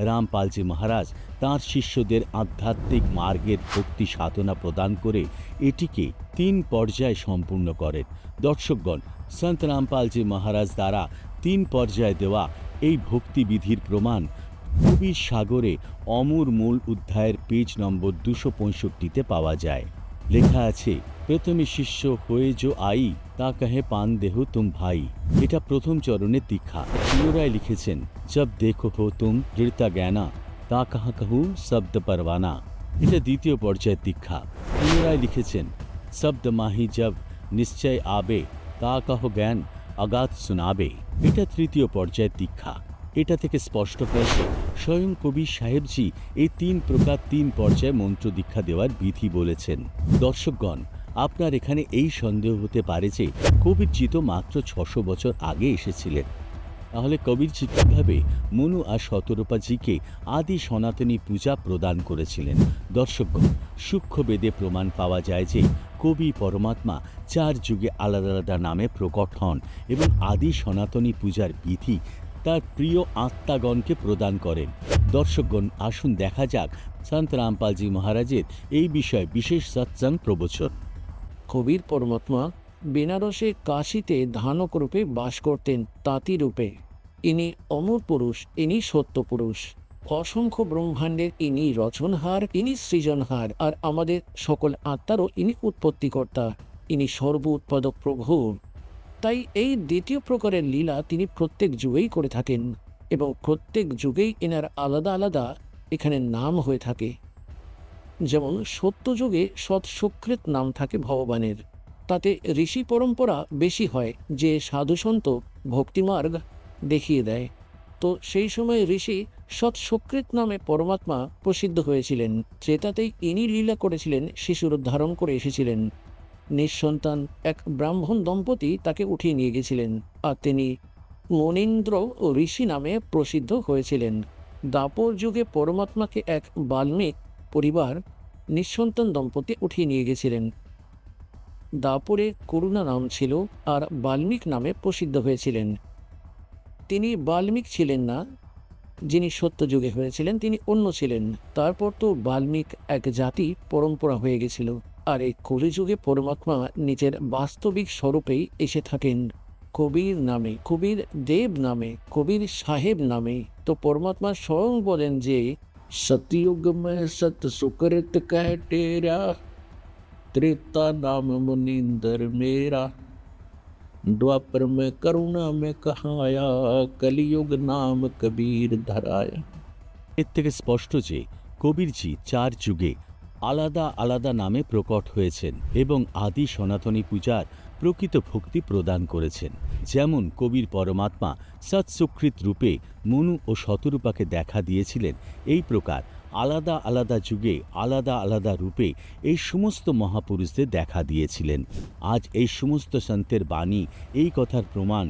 রামপালজি মহারাজ তাঁর শিষ্যদের আধ্যাত্মিক মার্গের ভক্তি সাধনা প্রদান করে এটিকে 3 পর্যায়ে সম্পূর্ণ করেন। দর্শকগণ, সন্ত রামপালজি মহারাজ দ্বারা 3 পর্যায়ে দেওয়া এই ভক্তিবিধির প্রমাণ কবির সাগরে অমর মূল অধ্যায়ের পেজ নম্বর 265-তে পাওয়া যায়। লেখা আছে, প্রথমে শিষ্য হয়ে যো আই তা কহে পান দেহ তুম ভাই। এটা প্রথম চরণের দীক্ষা। পুনরায় লিখেছেন, জব দেখো হো তুম দৃঢ়তা জ্ঞানা তা কাহা कहूं শব্দ পরবানা। এটা দ্বিতীয় পর্যায়ের দীক্ষা। পুনরায় লিখেছেন, শব্দ মাহি জব নিশ্চয় আবে তা কাহ জ্ঞান অগাধ শুনাবে। এটা তৃতীয় পর্যায়ের দীক্ষা। এটা থেকে স্পষ্ট হয়েছে স্বয়ং কবি সাহেবজি এই 3 প্রকার 3 পর্যায়ে মন্ত্র দীক্ষা দেওয়ার বিধি বলেছেন। দর্শকগণ, আপনার এখানে এই সন্দেহ হতে পারে যে কবিরজি তো মাত্র 600 বছর আগে এসেছিলেন, তাহলে কবিরজি কিভাবে মনু আর শতরূপাজিকে আদি সনাতনী পূজা প্রদান করেছিলেন? দর্শকগণ, সূক্ষ্ম বেদে প্রমাণ পাওয়া যায় যে কবি পরমাত্মা 4 যুগে আলাদা আলাদা নামে প্রকট হন এবং আদি সনাতনী পূজার বিধি তার প্রিয় আত্মাগণকে প্রদান করেন। দর্শকগণ, আসুন দেখা যাক সন্ত রামপালজি মহারাজের এই বিষয়ে বিশেষ সৎসঙ্গ প্রবচন। কবির পরমাত্মা বেনারসে কাশীতে ধানক রূপে বাস করতেন, তাঁতি রূপে। ইনি অমর পুরুষ, ইনি সত্য পুরুষ। অসংখ্য ব্রহ্মাণ্ডের ইনি রচনহার, ইনি সৃজনহার, আর আমাদের সকল আত্মারও ইনি উৎপত্তিকর্তা। ইনি সর্ব উৎপাদক প্রভু। তাই এই দ্বিতীয় প্রকারের লীলা তিনি প্রত্যেক যুগেই করে থাকেন এবং প্রত্যেক যুগেই এনার আলাদা আলাদা এখানে নাম হয়ে থাকে। যেমন সত্যযুগে সৎসুকৃত নাম থাকে ভগবানের, তাতে ঋষি পরম্পরা বেশি হয় যে সাধুসন্ত ভক্তিমার্গ দেখিয়ে দেয়। তো সেই সময় ঋষি সৎসুকৃত নামে পরমাত্মা প্রসিদ্ধ হয়েছিলেন। ত্রেতাতেই ইনি লীলা করেছিলেন, শিশুর ধারণ করে এসেছিলেন। নিঃসন্তান এক ব্রাহ্মণ দম্পতি তাকে উঠিয়ে নিয়ে গেছিলেন, আর তিনি মনীন্দ্র ও ঋষি নামে প্রসিদ্ধ হয়েছিলেন। দাপর যুগে পরমাত্মাকে এক বাল্মীক পরিবার নিঃসন্তান দম্পতি উঠিয়ে নিয়ে গেছিলেন। দাপরে করুণা নাম ছিল আর বাল্মীক নামে প্রসিদ্ধ হয়েছিলেন। তিনি বাল্মীক ছিলেন না, যিনি সত্যযুগে হয়েছিলেন তিনি অন্য ছিলেন। তারপর তো বাল্মীক এক জাতি পরম্পরা হয়ে গেছিল, আর এই কলিযুগে পরমাত্মা নিজের বাস্তবিক স্বরূপেই এসে থাকেন কবির নামে, কবির দেব নামে, কবির সাহেব নামে। তো পরমাত্মা স্বয়ং বলেন যে सतयुग में सत सुकृत कह टेरा त्रेता नाम मुनिंदर मेरा। द्वापर में करुणा में कहाया, कलियुग नाम कबीर धराया। এর থেকে স্পষ্ট যে কবিরজি 4 যুগে আলাদা আলাদা নামে প্রকট হয়েছেন এবং আদি সনাতনী পূজার প্রকৃত ভক্তি প্রদান করেছেন। যেমন কবির পরমাত্মা সৎসুকৃত রূপে মনু ও শতরূপাকে দেখা দিয়েছিলেন, এই প্রকার আলাদা আলাদা যুগে আলাদা আলাদা রূপে এই সমস্ত মহাপুরুষদের দেখা দিয়েছিলেন। আজ এই সমস্ত সন্তের বাণী এই কথার প্রমাণ।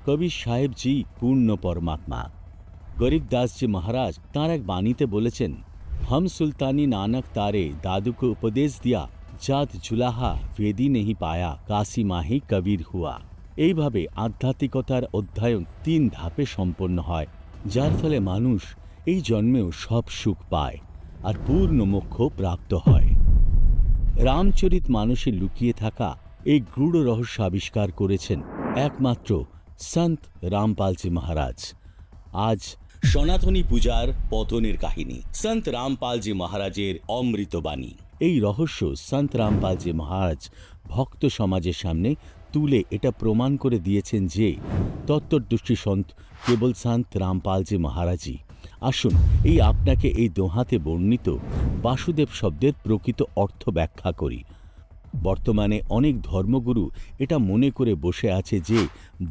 কবির সাহেবজি পূর্ণ পরমাত্মা। গরিবদাসজি মহারাজ তাঁর এক বাণীতে বলেছেন, हम सुल्तानी नानक तारे दादू को उपदेश दिया, जात जुलाहा वेदी नहीं पाया, काशी माही कबीर हुआ। এইভাবে আধ্যাত্মিকতার অধ্যয়ন 3 ধাপে সম্পন্ন হয়, যার ফলে মানুষ এই জন্মেও সব সুখ পায় আর পূর্ণ মোক্ষ প্রাপ্ত হয়। রামচরিত মানুষে লুকিয়ে থাকা এই গূঢ় রহস্য আবিষ্কার করেছেন একমাত্র সন্ত রামপালজি মহারাজ। আজ সনাতনী পূজার পতনের কাহিনী, সন্ত রামপালজি মহারাজের অমৃতবাণী। এই রহস্য সন্ত রামপালজি মহারাজ ভক্ত সমাজের সামনে তুলে এটা প্রমাণ করে দিয়েছেন যে তত্ত্বদর্শী সন্ত কেবল সন্ত রামপালজি মহারাজই। আসুন এই আপনাকে এই দোহাতে বর্ণিত বাসুদেব শব্দের প্রকৃত অর্থ ব্যাখ্যা করি। বর্তমানে অনেক ধর্মগুরু এটা মনে করে বসে আছে যে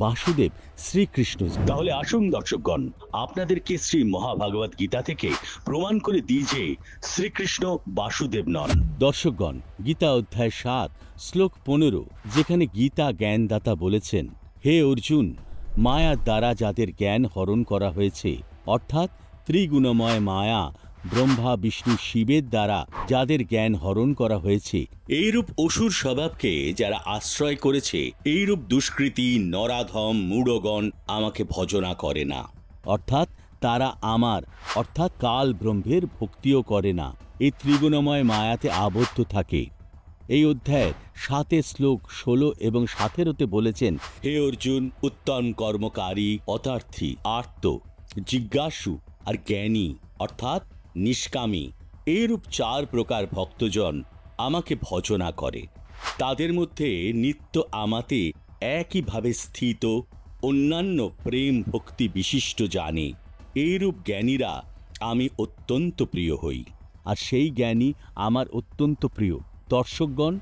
বাসুদেব শ্রীকৃষ্ণ। তাহলে আসুন দর্শকগণ, আপনাদেরকে শ্রী মহাভাগবত গীতা থেকে প্রমাণ করে দিই যে শ্রীকৃষ্ণ বাসুদেব নন। দর্শকগণ, গীতা অধ্যায় 7 শ্লোক 15, যেখানে গীতা জ্ঞানদাতা বলেছেন, হে অর্জুন, মায়ার দ্বারা যাদের জ্ঞান হরণ করা হয়েছে, অর্থাৎ ত্রিগুণময় মায়া ব্রহ্মা বিষ্ণু শিবের দ্বারা যাদের জ্ঞান হরণ করা হয়েছে, এইরূপ অসুর স্বভাবকে যারা আশ্রয় করেছে, এইরূপ দুষ্কৃতী নরাধম মূঢ়গণ আমাকে ভজনা করে না, অর্থাৎ তারা আমার অর্থাৎ কাল ব্রহ্মের ভক্তিও করে না, এই ত্রিগুণময় মায়াতে আবদ্ধ থাকে। এই অধ্যায়ের 7 শ্লোক 16 এবং 17 বলেছেন, হে অর্জুন, উত্তম কর্মকারী, অতার্থী, আর্ত, জিজ্ঞাসু আর জ্ঞানী অর্থাৎ নিষ্কামী, এরূপ 4 প্রকার ভক্তজন আমাকে ভজনা করে। তাদের মধ্যে নিত্য আমাতে একইভাবে স্থিত অন্যান্য প্রেম ভক্তি বিশিষ্ট জানে, এইরূপ জ্ঞানীরা আমি অত্যন্ত প্রিয় হই, আর সেই জ্ঞানী আমার অত্যন্ত প্রিয়। দর্শকগণ,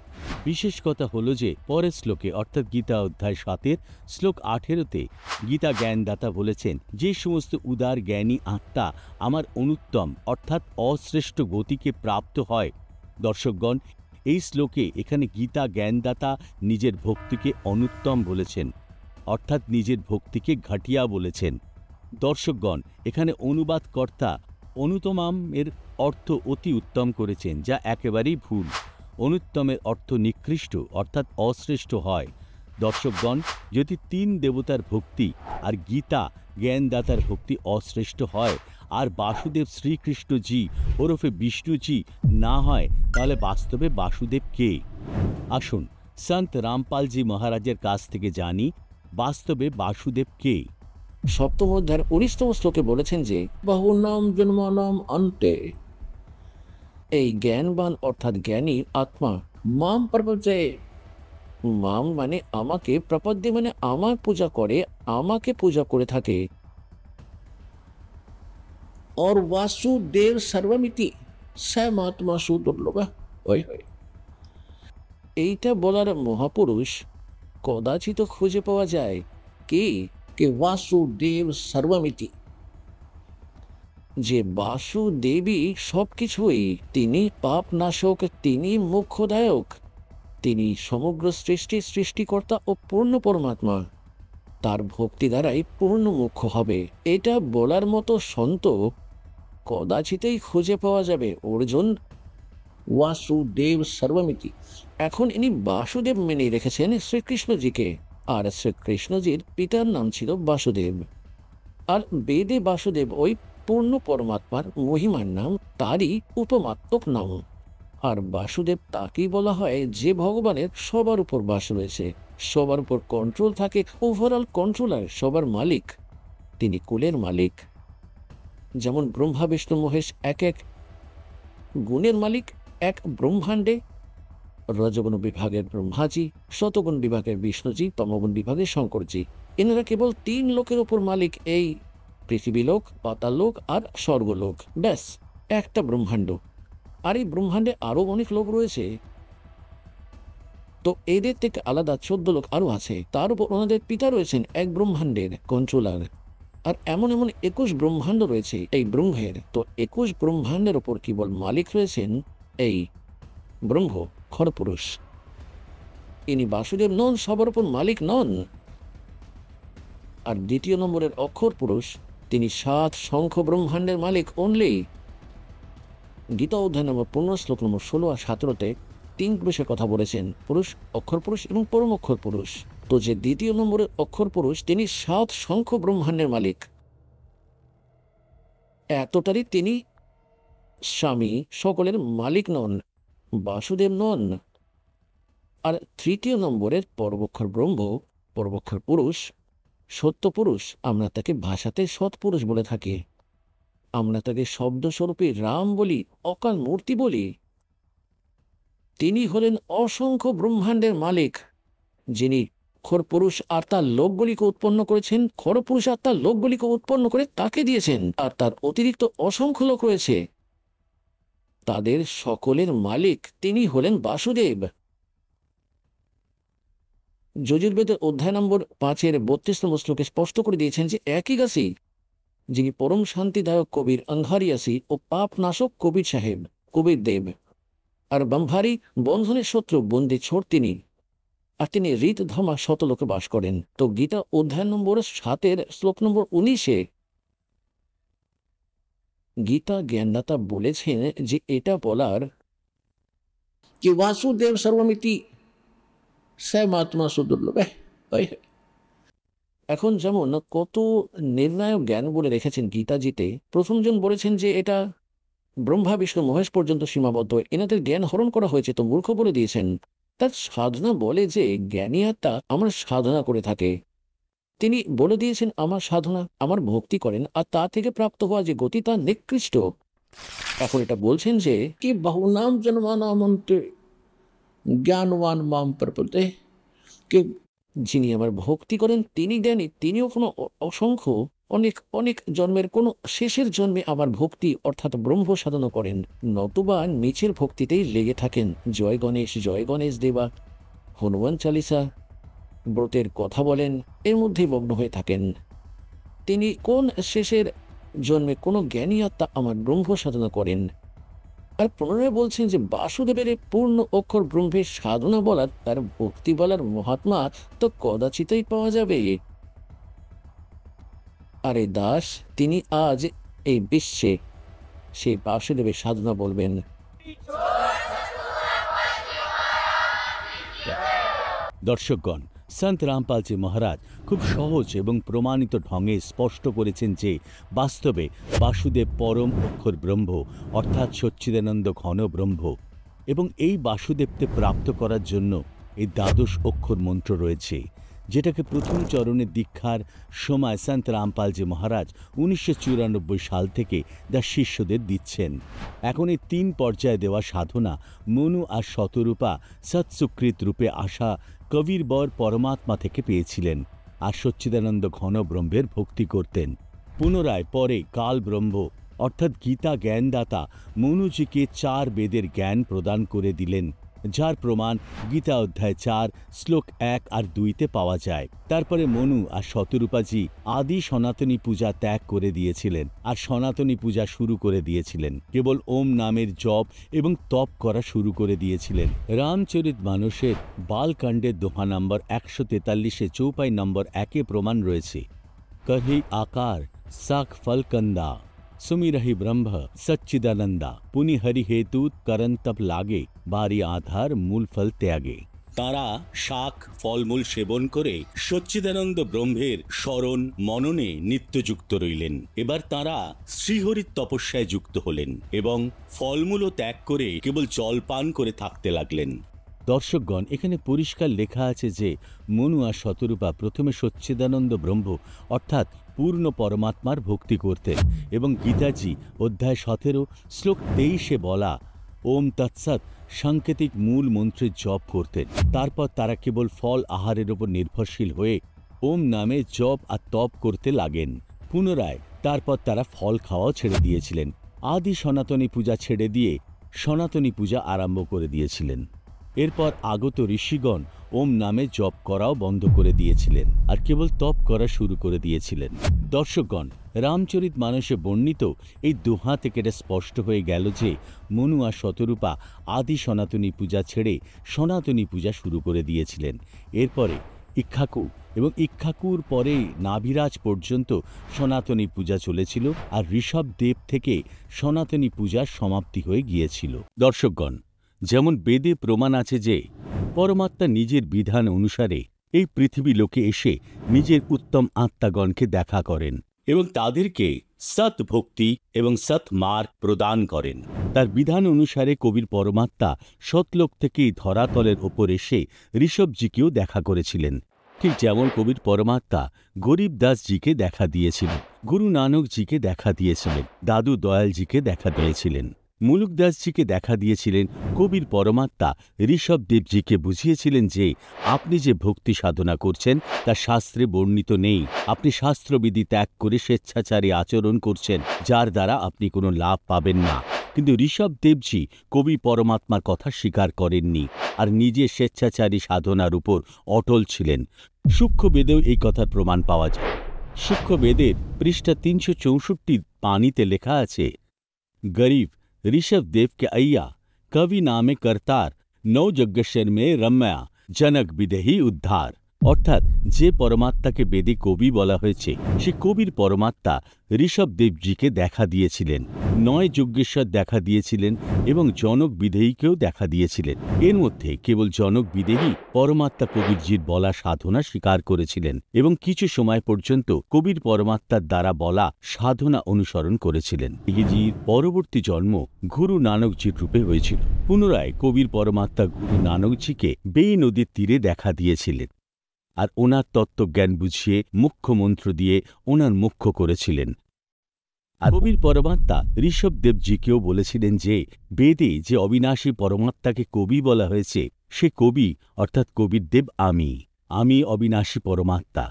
বিশেষ কথা হলো যে পরের শ্লোকে অর্থাৎ গীতা অধ্যায় 7 শ্লোক 18 গীতা জ্ঞানদাতা বলেছেন, যে সমস্ত উদার জ্ঞানী আত্মা আমার অনুত্তম অর্থাৎ অশ্রেষ্ঠ গতিকে প্রাপ্ত হয়। দর্শকগণ, এই শ্লোকে এখানে গীতা জ্ঞানদাতা নিজের ভক্তিকে অনুত্তম বলেছেন, অর্থাৎ নিজের ভক্তিকে ঘাটিয়া বলেছেন। দর্শকগণ, এখানে অনুবাদকর্তা অনুত্তমাম এর অর্থ অতি উত্তম করেছেন, যা একেবারেই ভুল। অনুত্তমের অর্থ নিকৃষ্ট অর্থাৎ অশ্রেষ্ঠ হয়। দর্শকগণ, যদি 3 দেবতার ভক্তি আর গীতা জ্ঞানদাতার ভক্তি অশ্রেষ্ঠ হয় আর বাসুদেব শ্রীকৃষ্ণজি ওরফে বিষ্ণুজি না হয়, তাহলে বাস্তবে বাসুদেব কে? আসুন সন্ত রামপালজি মহারাজের কাছ থেকে জানি বাস্তবে বাসুদেব কে। 7ম অধ্যায়ের 19তম শ্লোকে বলেছেন যে বহুনাম জন্মানাম অন্তে, এই জ্ঞানবান অর্থাৎ জ্ঞানী আত্মা মাম প্রপদ্যে, মাম মানে আমাকে, প্রপদ্যে মানে আমার পূজা করে, আমাকে পূজা করে থাকে। और वासुदेव सर्वमिति सैमात्मा सुदुर्लभ। এইটা বলার মহাপুরুষ কদাচিত খুঁজে পাওয়া যায় কি वासुदेव सर्वमिति, যে বাসুদেবী সবকিছুই, তিনি পাপ নাশক, তিনি মোক্ষদায়ক, তিনি সমগ্র সৃষ্টিকর্তা ও পূর্ণ পরমাত্মা। তার ভক্তি দ্বারাই পূর্ণ মোক্ষ হবে। এটা বলার মতো সন্ত কদাচিতেই খুঁজে পাওয়া যাবে। অর্জুন वासुदेव सर्वमिति। এখন ইনি বাসুদেব মেনে রেখেছেন শ্রীকৃষ্ণজিকে, আর শ্রীকৃষ্ণজির পিতার নাম ছিল বাসুদেব, আর বেদে বাসুদেব ওই পূর্ণ পরমাত্মার মহিমার নাম, তারই উপমাত্মক নাম। আর বাসুদেব তাকেই বলা হয় যে ভগবানের সবার উপর বাস রয়েছে, সবার উপর কন্ট্রোল থাকে, ওভারঅল কন্ট্রোলার, সবার মালিক। তিনি কুলের মালিক। যেমন ব্রহ্মা বিষ্ণু মহেশ এক এক গুণের মালিক এক ব্রহ্মাণ্ডে, রজগুণ বিভাগের ব্রহ্মাজি, শতগুণ বিভাগের বিষ্ণুজি, তমগুণ বিভাগের শঙ্করজি। এনারা কেবল 3 লোকের ওপর মালিক, এই পৃথিবীলোক, পাতাললোক আর স্বর্গলোক। ব্যাস, একটা ব্রহ্মাণ্ড। আর এই ব্রহ্মাণ্ডে আরও অনেক লোক রয়েছে, তো এদের থেকে আলাদা 14 লোক আরও আছে। তার উপর ওনাদের পিতা রয়েছেন এক ব্রহ্মাণ্ডের কন্ট্রোলার। আর এমন এমন 21 ব্রহ্মাণ্ড রয়েছে এই ব্রহ্মের। তো 21 ব্রহ্মাণ্ডের ওপর কেবল মালিক রয়েছেন এই ব্রহ্ম, খড়পুরুষ। ইনি বাসুদেব নন, সবার ওপর মালিক নন। আর দ্বিতীয় নম্বরের অক্ষর পুরুষ, তিনি 7 শঙ্খ ব্রহ্মাণ্ডের মালিক অনলি। গীতা অধ্যায় নম্বর 15 শ্লোক নম্বর 16 আর 17-তে 3 পুরুষের কথা বলেছেন, পুরুষ, অক্ষর পুরুষ এবং পরম অক্ষর পুরুষ। তো যে দ্বিতীয় নম্বরের অক্ষর পুরুষ, তিনি 7 শঙ্খ ব্রহ্মাণ্ডের মালিক। এতটারই তিনি স্বামী, সকলের মালিক নন, বাসুদেব নন। আর তৃতীয় নম্বরের পরবক্ষর ব্রহ্ম, পরবক্ষর পুরুষ, সত্য পুরুষ, আমরা তাকে ভাষাতে সৎপুরুষ বলে থাকি। আমরা তাকে শব্দস্বরূপে রাম বলি, অকাল মূর্তি বলি। তিনি হলেন অসংখ্য ব্রহ্মাণ্ডের মালিক, যিনি খড়পুরুষ আর তার লোকগুলিকে উৎপন্ন করেছেন, খড়পুরুষ আর তার লোকগুলিকে উৎপন্ন করে তাকে দিয়েছেন। আর তার অতিরিক্ত অসংখ্য লোক রয়েছে, তাদের সকলের মালিক তিনি হলেন বাসুদেব। যজুর্বেদের অধ্যায় নম্বর 5-এর 32 নম্বর শ্লোকে স্পষ্ট করে দিয়েছেন যে একই গাছি, যিনি পরম শান্তিদায়ক কবির অঙ্ঘারিয়াসী ও পাপ নাশক কবির সাহেব, কবির দেব। আর ব্রহ্মারী বন্ধনের শত্রু বন্দি ছোট তিনি। আর তিনি হৃদ ধমা শতলোকে বাস করেন। তো গীতা অধ্যায় নম্বর 7-এর শ্লোক নম্বর 19-এ গীতা জ্ঞানদাতা বলেছেন যে এটা বলার कि वासुदेव सर्वमिति সমাত্মা সুদুর্লভ। এখন যেমন কত নির্ণায়ক জ্ঞান বলে রেখেছেন গীতাজিতে। প্রথমজন বলেছেন যে এটা ব্রহ্মা বিষ্ণু মহেশ পর্যন্ত সীমাবদ্ধ, এনাদের জ্ঞান হরণ করা হয়েছে, তো মূর্খ বলে দিয়েছেন। তার সাধনা বলে যে জ্ঞানী আত্মা আমার সাধনা করে থাকে। তিনি বলে দিয়েছেন আমার সাধনা, আমার ভক্তি করেন, আর তা থেকে প্রাপ্ত হওয়া যে গতি তা নিকৃষ্ট। এখন এটা বলছেন যে কি বহুনাম জন্মানামন্তে জ্ঞানবান মাম প্রপদে, কে যিনি আমার ভক্তি করেন তিনি জ্ঞানী, তিনিও কোনো অসংখ্য অনেক অনেক জন্মের কোনো শেষের জন্মে আমার ভক্তি অর্থাৎ ব্রহ্ম সাধনা করেন, নতুবা নিচের ভক্তিতেই লেগে থাকেন। জয় গণেশ দেবা, হনুমান চালিসা, ব্রতের কথা বলেন, এর মধ্যেই মগ্ন হয়ে থাকেন। তিনি কোন শেষের জন্মে কোনো জ্ঞানী আত্মা আমার ব্রহ্ম সাধনা করেন। আর পুনরায় বলছেন যে বাসুদেবের পূর্ণ অক্ষর ব্রহ্মের সাধনা বলার, তার ভক্তি বলার মহাত্মা তো কদাচিতই পাওয়া যাবে। আর এই দাস তিনি আজ এই বিশ্বে সেই বাসুদেবের সাধনা বলবেন। দর্শকগণ, সন্ত রামপালজি মহারাজ খুব সহজ এবং প্রমাণিত ঢঙে স্পষ্ট করেছেন যে বাস্তবে বাসুদেব পরম অক্ষর ব্রহ্ম অর্থাৎ সচ্চিদানন্দ ঘন ব্রহ্ম, এবং এই বাসুদেবকে প্রাপ্ত করার জন্য এই 12 অক্ষর মন্ত্র রয়েছে, যেটাকে প্রথম চরণে দীক্ষার সময় সন্ত রামপালজি মহারাজ 1994 সাল থেকে তার শিষ্যদের দিচ্ছেন। এখন এই 3 পর্যায়ে দেওয়া সাধনা মনু আর শতরূপা সৎসুকৃত রূপে আসা কবির বর পরমাত্মা থেকে পেয়েছিলেন, আর সচ্চিদানন্দ ঘন ব্রহ্মের ভক্তি করতেন। পুনরায় পরে কাল ব্রহ্ম অর্থাৎ গীতা জ্ঞানদাতা মনুজিকে 4 বেদের জ্ঞান প্রদান করে দিলেন, যার প্রমাণ গীতা অধ্যায় 4 শ্লোক 1 আর 2-তে পাওয়া যায়। তারপরে মনু আর শতরূপাজি আদি সনাতনী পূজা ত্যাগ করে দিয়েছিলেন আর সনাতনী পূজা শুরু করে দিয়েছিলেন, কেবল ওম নামের জপ এবং তপ করা শুরু করে দিয়েছিলেন। রামচরিত মানসের বালকাণ্ডের দোহা নম্বর 143-এ চৌপাই নম্বর 1-এ প্রমাণ রয়েছে, কহি আকার সাক ফলকন্দা सुमिरहि ब्रह्म सच्चिदानंदा पुनि हरि हेतु करन तप लागे बारी आधार मूल फल त्यागे। তারা শাক ফলমূল সেবন করে সচ্চিদানন্দ ব্রহ্মের স্মরণ মননে নিত্যযুক্ত রইলেন। এবার তারা শ্রীহরির তপস্যায় যুক্ত হলেন এবং ফলমূলও ত্যাগ করে কেবল জল পান করে থাকতে লাগলেন। দর্শকগণ, এখানে পরিষ্কার লেখা আছে যে মনু আর শতরূপা প্রথমে সচ্চিদানন্দ ব্রহ্ম অর্থাৎ পূর্ণ পরমাত্মার ভক্তি করতেন, এবং গীতাজি অধ্যায় 17 শ্লোক 23-এ বলা ওম তৎসৎ সাংকেতিক মূল মন্ত্রের জপ করতেন। তারপর তারা কেবল ফল আহারের ওপর নির্ভরশীল হয়ে ওম নামে জপ আর তপ করতে লাগেন। পুনরায় তারপর তারা ফল খাওয়াও ছেড়ে দিয়েছিলেন। আদি সনাতনী পূজা ছেড়ে দিয়ে সনাতনী পূজা আরম্ভ করে দিয়েছিলেন। এরপর আগত ঋষিগণ ওম নামে জপ করাও বন্ধ করে দিয়েছিলেন আর কেবল তপ করা শুরু করে দিয়েছিলেন। দর্শকগণ, রামচরিত মানসে বর্ণিত এই দোহা থেকে এটা স্পষ্ট হয়ে গেল যে মনু আর শতরূপা আদি সনাতনী পূজা ছেড়ে সনাতনী পূজা শুরু করে দিয়েছিলেন। এরপরে ইক্ষ্বাকু এবং ইক্ষ্বাকুর পরে নাভিরাজ পর্যন্ত সনাতনী পূজা চলেছিল আর ঋষভদেব থেকে সনাতনী পূজার সমাপ্তি হয়ে গিয়েছিল। দর্শকগণ, যেমন বেদে প্রমাণ আছে যে পরমাত্মা নিজের বিধান অনুসারে এই পৃথিবী লোকে এসে নিজের উত্তম আত্মাগণকে দেখা করেন এবং তাদেরকে সৎ ভক্তি এবং সৎ মার্গ প্রদান করেন। তার বিধান অনুসারে কবির পরমাত্মা সৎলোক থেকে ধরাতলের ওপর এসে ঋষভজিকেও দেখা করেছিলেন। ঠিক যেমন কবির পরমাত্মা গরিব দাসজিকে দেখা দিয়েছিলেন, গুরু নানকজিকে দেখা দিয়েছিলেন, দাদু দয়ালজিকে দেখা দিয়েছিলেন, মুলুক দাসজিকে দেখা দিয়েছিলেন। কবির পরমাত্মা ঋষভদেবজিকে বুঝিয়েছিলেন যে আপনি যে ভক্তি সাধনা করছেন তা শাস্ত্রে বর্ণিত নেই। আপনি শাস্ত্রবিধি ত্যাগ করে স্বেচ্ছাচারী আচরণ করছেন, যার দ্বারা আপনি কোনো লাভ পাবেন না। কিন্তু ঋষভদেবজি কবি পরমাত্মার কথা স্বীকার করেননি আর নিজে স্বেচ্ছাচারী সাধনার উপর অটল ছিলেন। সূক্ষ্মবেদেও এই কথার প্রমাণ পাওয়া যায়। সূক্ষ্মবেদের পৃষ্ঠা 364 পানিতে লেখা আছে, গরিব ऋषभदेव के अय्या कवि नामे करतार नौ यज्ञेश्वर में रम्या जनक विदेही उद्धार। অর্থাৎ যে পরমাত্মাকে বেদে কবি বলা হয়েছে সে কবির পরমাত্মা ঋষভদেবজিকে দেখা দিয়েছিলেন, 9 যজ্ঞেশ্বর দেখা দিয়েছিলেন এবং জনক বিদেহীকেও দেখা দিয়েছিলেন। এর মধ্যে কেবল জনক বিদেহী পরমাত্মা কবিরজির বলা সাধনা স্বীকার করেছিলেন এবং কিছু সময় পর্যন্ত কবির পরমাত্মার দ্বারা বলা সাধনা অনুসরণ করেছিলেন। বিদেহীজির পরবর্তী জন্ম গুরু নানকজির রূপে হয়েছিল। পুনরায় কবির পরমাত্মা গুরু নানকজিকে বেই নদীর তীরে দেখা দিয়েছিলেন আর ওনার তত্ত্বজ্ঞান বুঝিয়ে মুখ্য মন্ত্র দিয়ে ওনার মুখ্য করেছিলেন। আর কবির পরমাত্মা ঋষভদেবজিকেও বলেছিলেন যে বেদে যে অবিনাশী পরমাত্মাকে কবি বলা হয়েছে সে কবি অর্থাৎ কবির দেব আমি অবিনাশী পরমাত্মা।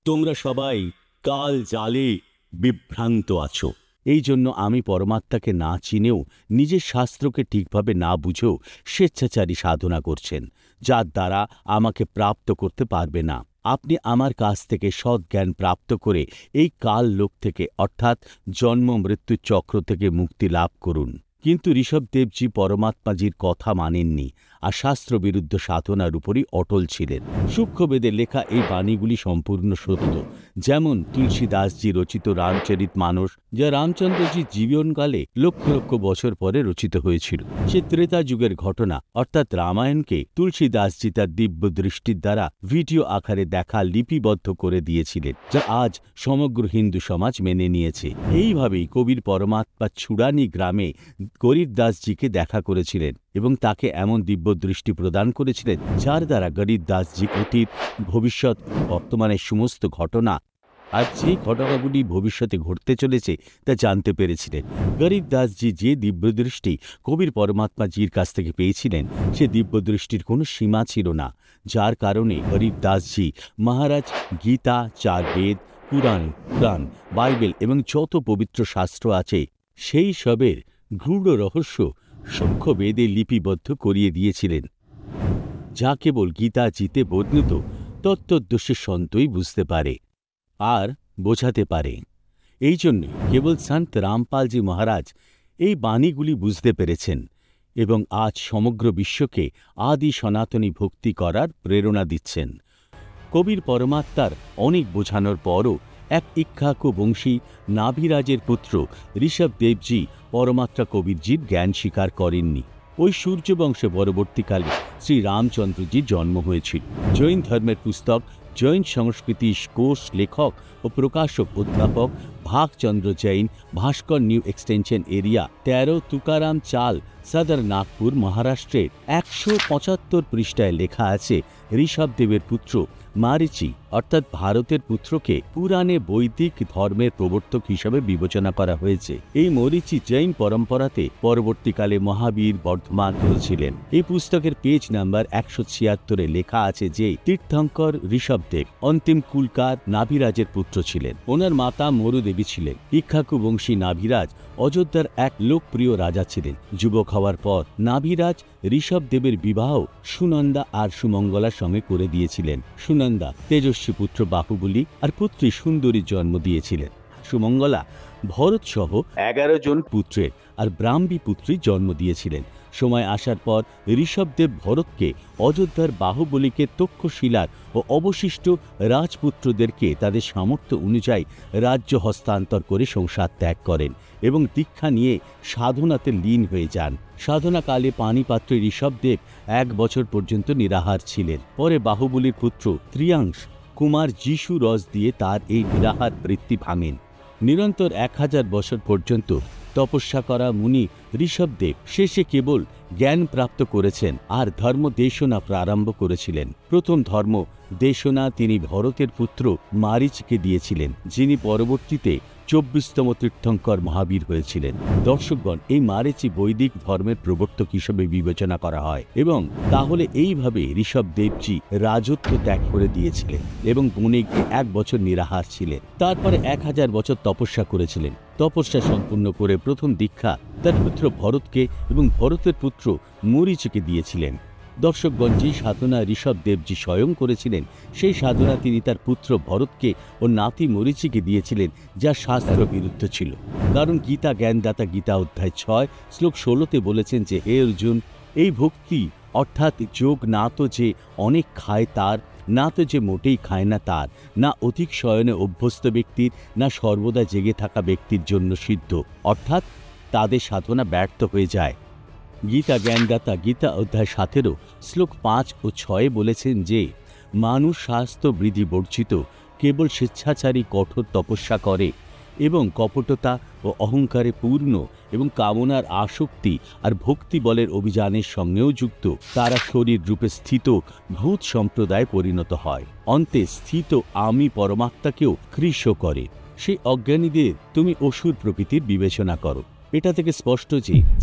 তোমরা সবাই কাল জালে বিভ্রান্ত আছো। এই জন্য আমি পরমাত্মাকে না চিনেও নিজের শাস্ত্রকে ঠিকভাবে না বুঝেও স্বেচ্ছাচারী সাধনা করছেন, যার দ্বারা আমাকে প্রাপ্ত করতে পারবে না। আপনি আমার কাছ থেকে সৎজ্ঞান প্রাপ্ত করে এই কাল লোক থেকে অর্থাৎ জন্ম মৃত্যু চক্র থেকে মুক্তি লাভ করুন। কিন্তু ঋষভদেবজি পরমাত্মাজির কথা মানেননি আর শাস্ত্রবিরুদ্ধ সাধনার উপরই অটল ছিলেন। সূক্ষ্মবেদে লেখা এই বাণীগুলি সম্পূর্ণ সত্য। যেমন তুলসীদাসজি রচিত রামচরিত মানস, যা রামচন্দ্রজির জীবনকালে লক্ষ লক্ষ বছর পরে রচিত হয়েছিল। সে ত্রেতা যুগের ঘটনা অর্থাৎ রামায়ণকে তুলসীদাসজি তার দিব্য দৃষ্টির দ্বারা ভিডিও আকারে দেখা লিপিবদ্ধ করে দিয়েছিলেন, যা আজ সমগ্র হিন্দু সমাজ মেনে নিয়েছে। এইভাবেই কবির পরমাত্মা ছুড়ানি গ্রামে গরিব দাসজিকে দেখা করেছিলেন এবং তাকে এমন দিব্য দৃষ্টি প্রদান করেছিলেন যার দ্বারা গরিব দাসজি অতীত ভবিষ্যৎ বর্তমানের সমস্ত ঘটনা আর যে ঘটনাগুলি ভবিষ্যতে ঘটতে চলেছে তা জানতে পেরেছিলেন। গরিব দাসজি যে দিব্যদৃষ্টি কবির পরমাত্মাজির কাছ থেকে পেয়েছিলেন সে দিব্যদৃষ্টির কোনো সীমা ছিল না, যার কারণে গরিব দাসজি মহারাজ গীতা, 4 বেদ, পুরাণ, বাইবেল এবং যত পবিত্র শাস্ত্র আছে সেই সবের গূঢ় রহস্য সূক্ষ্ম বেদে লিপিবদ্ধ করিয়ে দিয়েছিলেন, যা কেবল গীতাজিতে বর্ণিত তত্ত্বদর্শী সন্তই বুঝতে পারে আর বোঝাতে পারে। এই জন্য কেবল সন্ত রামপালজি মহারাজ এই বাণীগুলি বুঝতে পেরেছেন এবং আজ সমগ্র বিশ্বকে আদি সনাতনী ভক্তি করার প্রেরণা দিচ্ছেন। কবির পরমাত্মার অনেক বোঝানোর পরও এক ইক্ষ্বাকু বংশী নাভিরাজের পুত্র ঋষভদেবজি পরমাত্মা কবিরজির জ্ঞান স্বীকার করেননি। ওই সূর্যবংশে পরবর্তীকালে শ্রী রামচন্দ্রজির জন্ম হয়েছিল। জৈন ধর্মের পুস্তক জৈন সংস্কৃতি কোষ লেখক ও প্রকাশক অধ্যাপক ভাগচন্দ্র জৈন, ভাস্কর নিউ এক্সটেনশন এরিয়া, 13 তুকারাম চাল, সদর নাগপুর, মহারাষ্ট্রের। 175 পৃষ্ঠায় লেখা আছে ঋষভদেবের পুত্র মারিচি অর্থাৎ ভারতের পুত্রকে পুরাণে বৈদিক ধর্মের প্রবর্তক হিসাবে বিবেচনা করা হয়েছে। এই মরিচি জৈন পরম্পরাতে পরবর্তীকালে মহাবীর বর্ধমান ছিলেন। এই পুস্তকের পেজ নাম্বার 176-এ লেখা আছে যে তীর্থঙ্কর ঋষভদেব অন্তিম কুলকার নাভিরাজের পুত্র ছিলেন। ওনার মাতা মরুদেবী ছিলেন। ইক্ষ্বাকু বংশী নাভিরাজ অযোধ্যার এক লোকপ্রিয় রাজা ছিলেন। যুবক হওয়ার পর নাভিরাজ ঋষভদেবের বিবাহ সুনন্দা আর সুমঙ্গলার সঙ্গে করে দিয়েছিলেন। সুনন্দা তেজস্বী পুত্র বাহুবলী আর পুত্রী সুন্দরীর জন্ম দিয়েছিলেন। সুমঙ্গলা ভরত সহ 11 জন পুত্রের আর ব্রাহ্মী পুত্রীর জন্ম দিয়েছিলেন। সময় আসার পর ঋষভদেব ভরতকে, অযোধ্যার বাহুবলীকে, তক্ষশিলার ও অবশিষ্ট রাজপুত্রদেরকে তাদের সামর্থ্য অনুযায়ী রাজ্য হস্তান্তর করে সংসার ত্যাগ করেন এবং দীক্ষা নিয়ে সাধনাতে লীন হয়ে যান। সাধনাকালে পানিপাত্রে ঋষভদেব 1 বছর পর্যন্ত নিরাহার ছিলেন। পরে বাহুবলীর পুত্র ত্রিয়াংশ কুমার যিশু রস দিয়ে তার এই নিরাহার বৃত্তি ভাঙেন। নিরন্তর 1000 বছর পর্যন্ত তপস্যা করা মুনি ঋষভদেব শেষে কেবল জ্ঞান প্রাপ্ত করেছেন আর ধর্ম দেশনা প্রারম্ভ করেছিলেন। প্রথম ধর্ম দেশনা তিনি ভরতের পুত্র মারিচকে দিয়েছিলেন, যিনি পরবর্তীতে 24তম তীর্থঙ্কর মহাবীর হয়েছিলেন। দর্শকগণ, এই মারিচি বৈদিক ধর্মের প্রবর্তক হিসেবে বিবেচনা করা হয় এবং তাহলে এইভাবে ঋষভদেবজি রাজত্ব ত্যাগ করে দিয়েছিলেন এবং বনে 1 বছর নিরাহার ছিলেন। তারপরে 1000 বছর তপস্যা করেছিলেন। তপস্যা সম্পূর্ণ করে প্রথম দীক্ষা তার পুত্র ভরতকে এবং ভরতের পুত্র মরিচিকে দিয়েছিলেন। দর্শকগণ, যে সাধনা ঋষভদেবজি স্বয়ং করেছিলেন সেই সাধনা তিনি তার পুত্র ভরতকে ও নাতি মরিচিকে দিয়েছিলেন, যা শাস্ত্র বিরুদ্ধ ছিল। কারণ গীতা জ্ঞানদাতা গীতা অধ্যায় 6 শ্লোক 16-তে বলেছেন যে হে অর্জুন, এই ভক্তি অর্থাৎ যোগ না তো যে অনেক খায় তার, না তো যে মোটেই খায় না তার, না অধিক শয়নে অভ্যস্ত ব্যক্তির, না সর্বদা জেগে থাকা ব্যক্তির জন্য সিদ্ধ, অর্থাৎ তাদের সাধনা ব্যর্থ হয়ে যায়। গীতা জ্ঞানদাতা গীতা অধ্যায় 17 শ্লোক 5 ও 6 বলেছেন যে মানুষ স্বাস্থ্য বৃদ্ধি বর্জিত কেবল স্বেচ্ছাচারী কঠোর তপস্যা করে এবং কপটতা ও অহংকারে পূর্ণ এবং কামনার আসক্তি আর ভক্তি বলের অভিযানের সঙ্গেও যুক্ত, তারা শরীর রূপে স্থিত ভূত সম্প্রদায়ে পরিণত হয়। অন্তে স্থিত আমি পরমাত্মাকেও কৃশ করে। সেই অজ্ঞানীদের তুমি অসুর প্রকৃতির বিবেচনা করো। এটা থেকে স্পষ্ট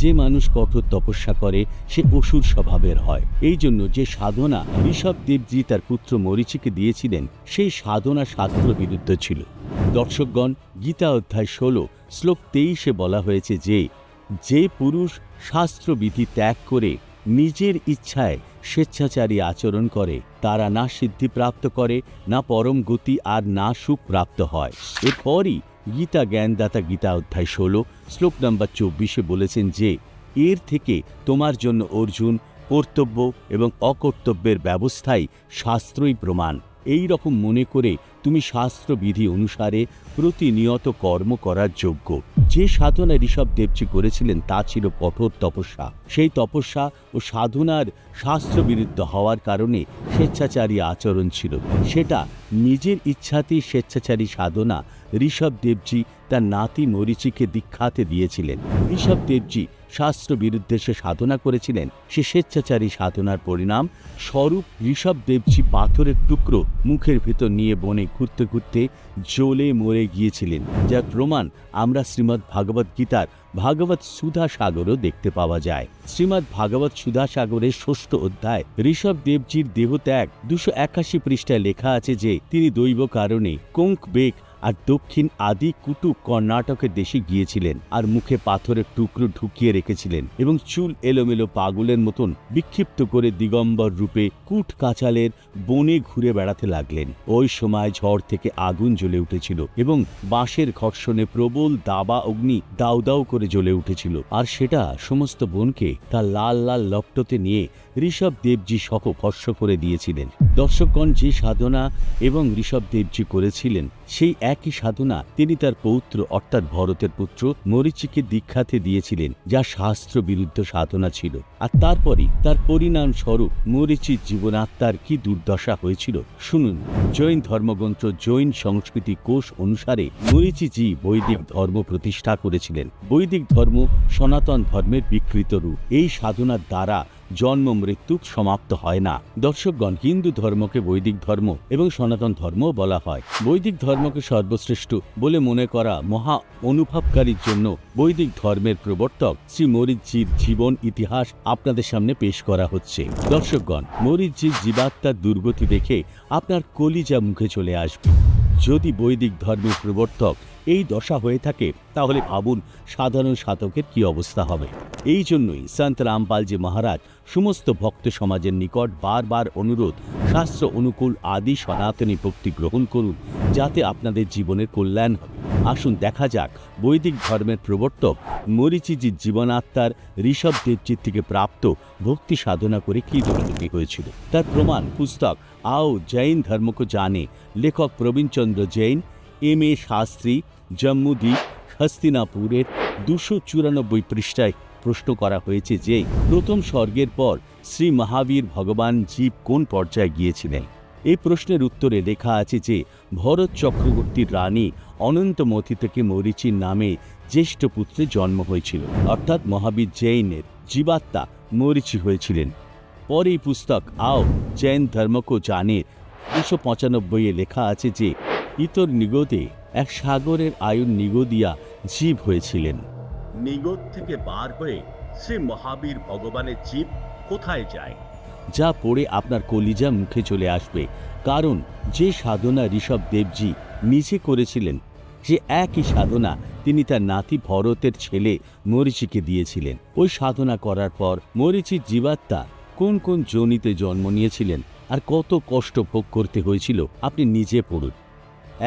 যে মানুষ কঠোর তপস্যা করে সে অসুর স্বভাবের হয়। এই জন্য যে সাধনা ঋষভদেবজি তার পুত্র মরিচিকে দিয়েছিলেন সেই সাধনা শাস্ত্র বিরুদ্ধ ছিল। দর্শকগণ, গীতা অধ্যায় 16 শ্লোক 23-এ বলা হয়েছে যে পুরুষ শাস্ত্রবিধি ত্যাগ করে নিজের ইচ্ছায় স্বেচ্ছাচারী আচরণ করে তারা না সিদ্ধি প্রাপ্ত করে, না পরম গতি আর না সুখ প্রাপ্ত হয়। এরপরই গীতা জ্ঞানদাতা গীতা অধ্যায় 16 শ্লোক নম্বর 24-এ বলেছেন যে এর থেকে তোমার জন্য অর্জুন কর্তব্য এবং অকর্তব্যের ব্যবস্থাই শাস্ত্রই প্রমাণ। এই রকম মনে করে তুমি শাস্ত্রবিধি অনুসারে প্রতিনিয়ত কর্ম করার যোগ্য। যে সাধনা ঋষভদেবজি করেছিলেন তা ছিল কঠোর তপস্যা। সেই তপস্যা ও সাধনার শাস্ত্রবিরুদ্ধ হওয়ার কারণে স্বেচ্ছাচারী আচরণ ছিল। সেটা নিজের ইচ্ছাতেই স্বেচ্ছাচারী সাধনা ঋষভদেবজি তার নাতি মরিচিকে দীক্ষাতে দিয়েছিলেন। ঋষভদেবজি শাস্ত্র বিরুদ্ধে সে সাধনা করেছিলেন, সে স্বেচ্ছাচারী সাধনার পরিণাম স্বরূপ ঋষভদেবজি পাথরের টুকরো মুখের ভেতর নিয়ে বনে ঘুরতে ঘুরতে জ্বলে মরে গিয়েছিলেন, যার প্রমাণ আমরা শ্রীমদ্ ভাগবত গীতার ভাগবত সুধা সাগরও দেখতে পাওয়া যায়। শ্রীমদ্ ভাগবত সুধা সাগরের 6ষ্ঠ অধ্যায় ঋষভদেবজির দেহত্যাগ 281 পৃষ্ঠায় লেখা আছে যে তিনি দৈব কারণে কোঙ্ক বেক আর দক্ষিণ আদি কুটুক কর্ণাটকের দেশে গিয়েছিলেন আর মুখে পাথরের টুকরো ঢুকিয়ে রেখেছিলেন এবং চুল এলোমেলো পাগলের মতন বিক্ষিপ্ত করে দিগম্বর রূপে কুট কাচালের বনে ঘুরে বেড়াতে লাগলেন। ওই সময় ঝড় থেকে আগুন জ্বলে উঠেছিল এবং বাঁশের ঘর্ষণে প্রবল দাবা অগ্নি দাউ দাউ করে জ্বলে উঠেছিল, আর সেটা সমস্ত বনকে তার লাল লাল লপটতে নিয়ে ঋষভদেবজি সহ ভস্ম করে দিয়েছিলেন। দর্শকগণ, যে সাধনা এবং ঋষভদেবজি করেছিলেন সেই একই সাধনা তিনি তার পৌত্র অর্থাৎ ভরতের পুত্র মরীচিকে দীক্ষাতে দিয়েছিলেন, যা শাস্ত্র বিরুদ্ধ সাধনা ছিল। আর তারপরই তার পরিণাম স্বরূপ মরীচির জীবনাত্মার কি দুর্দশা হয়েছিল শুনুন। জৈন ধর্মগ্রন্থ জৈন সংস্কৃতি কোষ অনুসারে মরীচিজি বৈদিক ধর্ম প্রতিষ্ঠা করেছিলেন। বৈদিক ধর্ম সনাতন ধর্মের বিকৃত রূপ। এই সাধনার দ্বারা জন্ম মৃত্যু সমাপ্ত হয় না। দর্শকগণ, হিন্দু ধর্মকে বৈদিক ধর্ম এবং সনাতন ধর্ম বলা হয়। বৈদিক ধর্মকে সর্বশ্রেষ্ঠ বলে মনে করা মহা অনুভবকারীর জন্য বৈদিক ধর্মের প্রবর্তক শ্রী মরীচির জীবন ইতিহাস আপনাদের সামনে পেশ করা হচ্ছে। দর্শকগণ, মরীচির জীবাত্মার দুর্গতি দেখে আপনার কলিজা মুখে চলে আসবে। যদি বৈদিক ধর্মের প্রবর্তক এই দশা হয়ে থাকে, তাহলে ভাবুন সাধারণ সাধকের কি অবস্থা হবে। এই জন্যই সন্ত রামপালজি মহারাজ সমস্ত ভক্ত সমাজের নিকট বারবার অনুরোধ, শাস্ত্র অনুকূল আদি সনাতনী ভক্তি গ্রহণ করুন, যাতে আপনাদের জীবনের কল্যাণ হবে। আসুন দেখা যাক বৈদিক ধর্মের প্রবর্তক মরীচিজির জীবনাত্মার ঋষভ দেবজির থেকে প্রাপ্ত ভক্তি সাধনা করে কি দুর্গতি হয়েছিল। তার প্রমাণ পুস্তক आओ जैन धर्म को जाने, लेखक प्रवीणचंद्र जैन, M.A. শাস্ত্রী, জম্মুদ্বীপ, হস্তিনাপুরের 294 পৃষ্ঠায় প্রশ্ন করা হয়েছে যে প্রথম স্বর্গের পর শ্রী মহাবীর ভগবান জীব কোন পর্যায়ে গিয়েছিলেন। এই প্রশ্নের উত্তরে লেখা আছে যে ভরত চক্রবর্তীর রানী অনন্তমতি থেকে মরীচির নামে জ্যেষ্ঠ পুত্রের জন্ম হয়েছিল, অর্থাৎ মহাবীর জৈনের জীবাত্মা মরীচি হয়েছিলেন। পরে এই পুস্তক आओ जैन धर्म को जाने 295 লেখা আছে যে ইতর নিগদে এক সাগরের আয়ুর নিগদিয়া জীব হয়েছিলেন। নিগদ থেকে বার হয়ে শ্রী মহাবীর ভগবানের জীব কোথায় যায়, যা পড়ে আপনার কলিজা মুখে চলে আসবে। কারণ যে সাধনা ঋষভ দেবজি নিজে করেছিলেন, যে একই সাধনা তিনি তার নাতি ভরতের ছেলে মরীচিকে দিয়েছিলেন। ওই সাধনা করার পর মরীচির জীবাত্মা কোন কোন যোনিতে জন্ম নিয়েছিলেন আর কত কষ্ট ভোগ করতে হয়েছিল আপনি নিজে পড়ুন।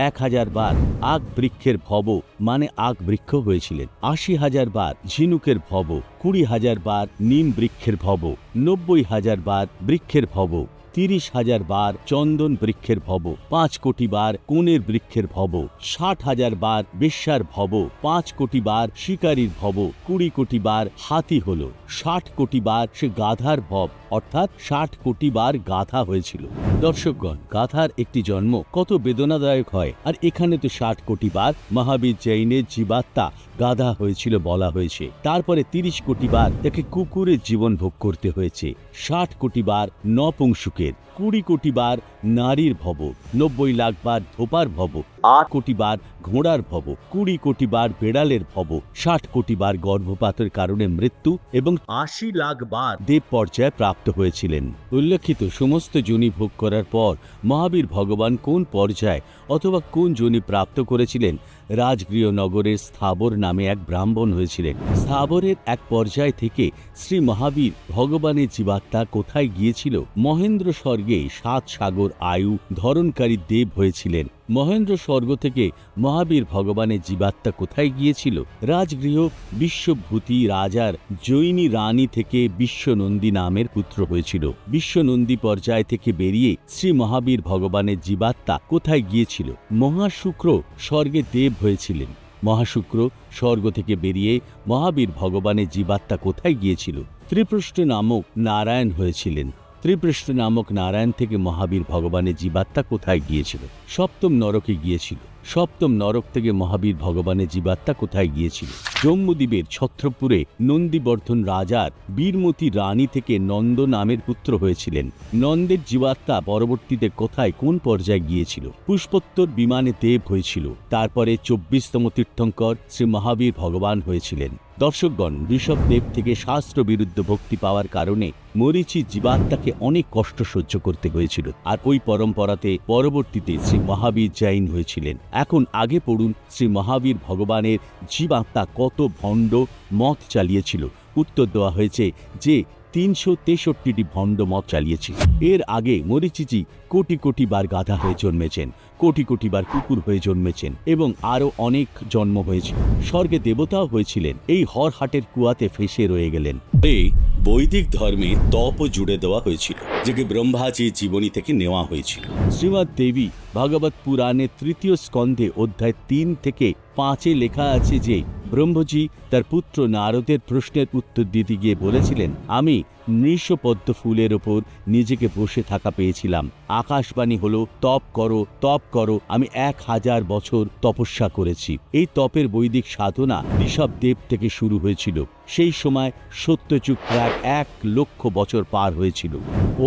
1000 বার আগ বৃক্ষের ভব মানে আগ বৃক্ষ হয়েছিলেন, 80,000 বার ঝিনুকের ভব, 20,000 বার নিম বৃক্ষের ভব, 90,000 বার বৃক্ষের ভব, 30,000 বার চন্দন বৃক্ষের ভব, 5 কোটি বার কোণের বৃক্ষের ভব, 60,000 বার বেশ্যার ভব, 5 কোটি বার শিকারীর ভব, 20 কোটি বার হাতি হলো, 60 কোটি বার সে গাধার ভব, অর্থাৎ 60 কোটি বার গাধা হয়েছিল। দর্শকগণ, গাধার একটি জন্ম কত বেদনাদায়ক হয়, আর এখানে তো 60 কোটি বার মহাবীর জৈনের জীবাত্মা গাধা হয়েছিল বলা হয়েছে। তারপরে 30 কোটি বার তাকে কুকুরের জীবন ভোগ করতে হয়েছে, 60 কোটি বার নপুংসুকের, 20 কোটি বার নারীর ভব, 90 লাখ বার ধোপার ভব, 8 কোটি বার ঘোড়ার ভব, 20 কোটি বার বেড়ালের ভব, 60 কোটি বার গর্ভপাতের কারণে মৃত্যু এবং 80 লাখ বার দেব পর্যায়ে প্রাপ্ত হয়েছিলেন। উল্লেখিত সমস্ত যোনি ভোগ করার পর মহাবীর ভগবান কোন পর্যায়ে অথবা কোন যোনি প্রাপ্ত করেছিলেন? রাজগৃহ নগরের স্থাবর নামে এক ব্রাহ্মণ হয়েছিলেন। স্থাবরের এক পর্যায় থেকে শ্রী মহাবীর ভগবানের জীবাত্মা কোথায় গিয়েছিল? মহেন্দ্র স্বর্গে 7 সাগর আয়ু ধরণকারী দেব হয়েছিলেন। মহেন্দ্র স্বর্গ থেকে মহাবীর ভগবানের জীবাত্মা কোথায় গিয়েছিল? রাজগৃহ বিশ্বভূতি রাজার জৈনী রানী থেকে বিশ্বনন্দী নামের পুত্র হয়েছিল। বিশ্বনন্দী পর্যায় থেকে বেরিয়ে শ্রী মহাবীর ভগবানের জীবাত্মা কোথায় গিয়েছিল? মহাশুক্র স্বর্গে দেব হয়েছিলেন। মহাশুক্র স্বর্গ থেকে বেরিয়ে মহাবীর ভগবানের জীবাত্মা কোথায় গিয়েছিল? ত্রিপৃষ্ঠ নামক নারায়ণ হয়েছিলেন। ত্রিপৃষ্ঠ নামক নারায়ণ থেকে মহাবীর ভগবানের জীবাত্মা কোথায় গিয়েছিল? সপ্তম নরকে গিয়েছিল। সপ্তম নরক থেকে মহাবীর ভগবানের জীবাত্মা কোথায় গিয়েছিল? জম্মুদ্বীপের ছত্রপুরে নন্দীবর্ধন রাজার বীরমতী রানী থেকে নন্দ নামের পুত্র হয়েছিলেন। নন্দের জীবাত্মা পরবর্তীতে কোথায় কোন পর্যায়ে গিয়েছিল? পুষ্পোত্তর বিমানে দেব হয়েছিল। তারপরে 24তম তীর্থঙ্কর শ্রী মহাবীর ভগবান হয়েছিলেন। দর্শকগণ, ঋষভদেব থেকে শাস্ত্র বিরুদ্ধ ভক্তি পাওয়ার কারণে মরীচি জীবাত্মাকে অনেক কষ্ট সহ্য করতে হয়েছিল, আর ওই পরম্পরাতে পরবর্তীতে শ্রী মহাবীর জৈন হয়েছিলেন। এখন আগে পড়ুন শ্রী মহাবীর ভগবানের জীবাত্মা কত ভণ্ড মত চালিয়েছিল। উত্তর দেওয়া হয়েছে যে 363টি ভণ্ড মত চালিয়েছিল। এর আগে মরীচিজি কোটি কোটি বার গাধা হয়ে জন্মেছেন, কোটি কোটি বার কুকুর হয়ে জন্মেছেন এবং আরো অনেক জন্ম হয়েছিল। স্বর্গে দেবতাও হয়েছিলেন। এই হরহাটের কুয়াতে ফেসে রয়ে গেলেন। এই বৈদিক ধর্মে তপও জুড়ে দেওয়া হয়েছিল, যেকে ব্রহ্মাজির জীবনী থেকে নেওয়া হয়েছিল। শ্রীমৎ দেবী ভাগবত পুরাণের 3য় স্কন্ধে অধ্যায় 3 থেকে 5 লেখা আছে যে ব্রহ্মজি তার পুত্র নারদের প্রশ্নের উত্তর দিতে গিয়ে বলেছিলেন, আমি নৃষপদ্ম ফুলের ওপর নিজেকে বসে থাকা পেয়েছিলাম। আকাশবাণী হলো, তপ করো, তপ করো। আমি 1000 বছর তপস্যা করেছি। এই তপের বৈদিক সাধনা ঋষভদেব থেকে শুরু হয়েছিল। সেই সময় সত্যযুগ প্রায় 1 লক্ষ বছর পার হয়েছিল।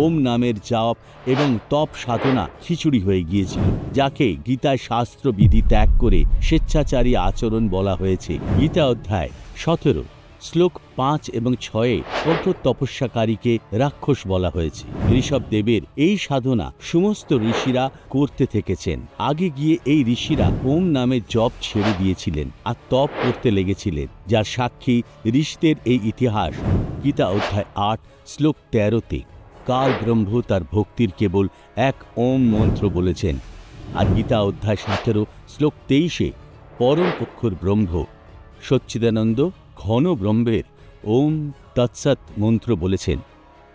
ওম নামের জপ এবং তপ সাধনা খিচুড়ি হয়ে গিয়েছিল, যাকে গীতায় শাস্ত্রবিধি ত্যাগ করে স্বেচ্ছাচারী আচরণ বলা হয়েছে। গীতা অধ্যায় 17 শ্লোক 5 এবং 6 কঠোর তপস্যাকারীকে রাক্ষস বলা হয়েছে। ঋষভদেবের এই সাধনা সমস্ত ঋষিরা করতে থেকেছেন। আগে গিয়ে এই ঋষিরা ওম নামের জপ ছেড়ে দিয়েছিলেন আর তপ করতে লেগেছিলেন, যার সাক্ষী ঋষিদের এই ইতিহাস। গীতা অধ্যায় 8 শ্লোক 13-তে কাল ব্রহ্ম তার ভক্তির কেবল এক ওম মন্ত্র বলেছেন। আর গীতা অধ্যায় 17 শ্লোক 23-এ পরম অক্ষর ব্রহ্ম সচ্চিদানন্দ ঘন ব্রহ্মের ওম তৎসৎ মন্ত্র বলেছেন,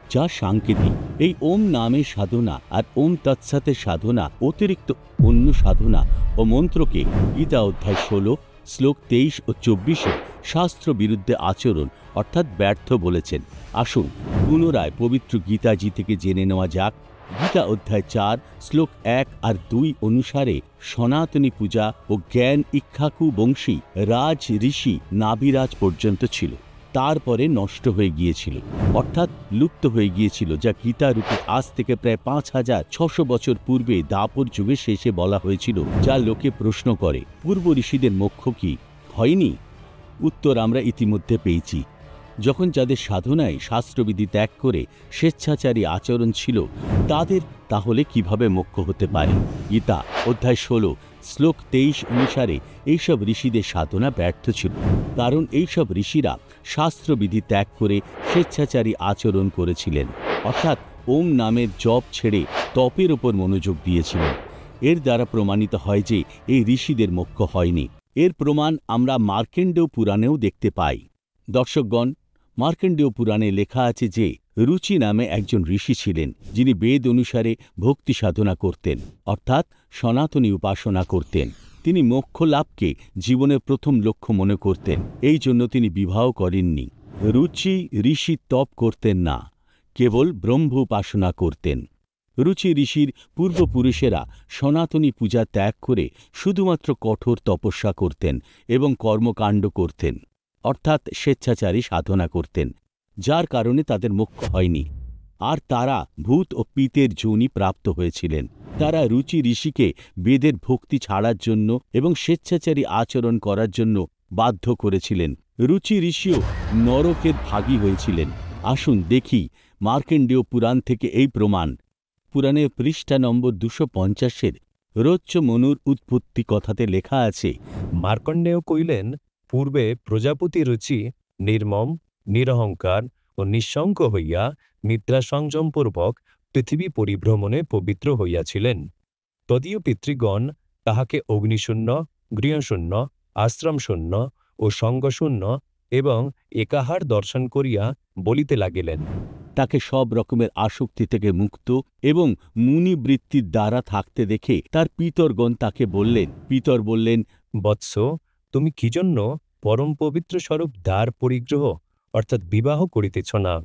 যা সাংকেতিক। এই ওম নামের সাধনা আর ওম তৎসতের সাধনা অতিরিক্ত অন্য সাধনা ও মন্ত্রকে গীতা অধ্যায় 16 শ্লোক 23 ও 24-এ শাস্ত্র বিরুদ্ধে আচরণ অর্থাৎ ব্যর্থ বলেছেন। আসুন পুনরায় পবিত্র গীতাজি থেকে জেনে নেওয়া যাক। গীতা অধ্যায় 4 শ্লোক 1 আর 2 অনুসারে সনাতনী পূজা ও জ্ঞান ইক্ষ্বাকু বংশী রাজ ঋষি নাবিরাজ পর্যন্ত ছিল, তারপরে নষ্ট হয়ে গিয়েছিল, অর্থাৎ লুপ্ত হয়ে গিয়েছিল, যা গীতা রূপে আজ থেকে প্রায় 5600 বছর পূর্বে দাপর যুগের শেষে বলা হয়েছিল। যা লোকে প্রশ্ন করে, পূর্ব ঋষিদের মোক্ষ কি হয়নি? উত্তর আমরা ইতিমধ্যে পেয়েছি। যখন যাদের সাধনায় শাস্ত্রবিধি ত্যাগ করে স্বেচ্ছাচারী আচরণ ছিল, তাদের তাহলে কিভাবে মোক্ষ হতে পারে? গীতা অধ্যায় 16 শ্লোক 23 অনুসারে এইসব ঋষিদের সাধনা ব্যর্থ ছিল, কারণ এইসব ঋষিরা শাস্ত্রবিধি ত্যাগ করে স্বেচ্ছাচারী আচরণ করেছিলেন, অর্থাৎ ওম নামের জপ ছেড়ে তপের ওপর মনোযোগ দিয়েছিলেন। এর দ্বারা প্রমাণিত হয় যে এই ঋষিদের মোক্ষ হয়নি। এর প্রমাণ আমরা মার্কেন্ডেয় পুরাণেও দেখতে পাই। দর্শকগণ, মার্কেন্ডেয় পুরাণে লেখা আছে যে রুচি নামে একজন ঋষি ছিলেন, যিনি বেদ অনুসারে ভক্তি সাধনা করতেন, অর্থাৎ সনাতনী উপাসনা করতেন। তিনি মোক্ষ লাভকে জীবনের প্রথম লক্ষ্য মনে করতেন। এই জন্য তিনি বিবাহ করেননি। রুচি ঋষি তপ করতেন না, কেবল ব্রহ্ম উপাসনা করতেন। রুচি ঋষির পূর্বপুরুষেরা সনাতনী পূজা ত্যাগ করে শুধুমাত্র কঠোর তপস্যা করতেন এবং কর্মকাণ্ড করতেন, অর্থাৎ স্বেচ্ছাচারী সাধনা করতেন, যার কারণে তাদের মোক্ষ হয়নি। আর তারা ভূত ও পিতের যোনি প্রাপ্ত হয়েছিলেন। তারা রুচি ঋষিকে বেদের ভক্তি ছাড়ার জন্য এবং স্বেচ্ছাচারী আচরণ করার জন্য বাধ্য করেছিলেন। রুচি ঋষিও নরকের ভাগী হয়েছিলেন। আসুন দেখি মার্কেন্ডেয় পুরাণ থেকে এই প্রমাণ। পুরাণের পৃষ্ঠা নম্বর 250-এর রোচ্চ মনুর উৎপত্তি কথাতে লেখা আছে, মার্কণ্ডেয় কইলেন, পূর্বে প্রজাপতি রুচি নির্মম নিরহংকার ও নিঃশঙ্ক হইয়া নিদ্রা সংযমপূর্বক পৃথিবী পরিভ্রমণে পবিত্র হইয়াছিলেন। তদীয় পিতৃগণ তাহাকে অগ্নিশূন্য, গৃহশূন্য, আশ্রমশূন্য ও সঙ্গশূন্য এবং একাহার দর্শন করিয়া বলিতে লাগিলেন। তাকে সব রকমের আসক্তি থেকে মুক্ত এবং মুনিবৃত্তির দ্বারা থাকতে দেখে তার পিতরগণ তাকে বললেন, পিতর বললেন, বৎস, তুমি কি জন্য পরম পবিত্র স্বরূপ দ্বার পরিগ্রহ অর্থাৎ বিবাহ করিতেছ না?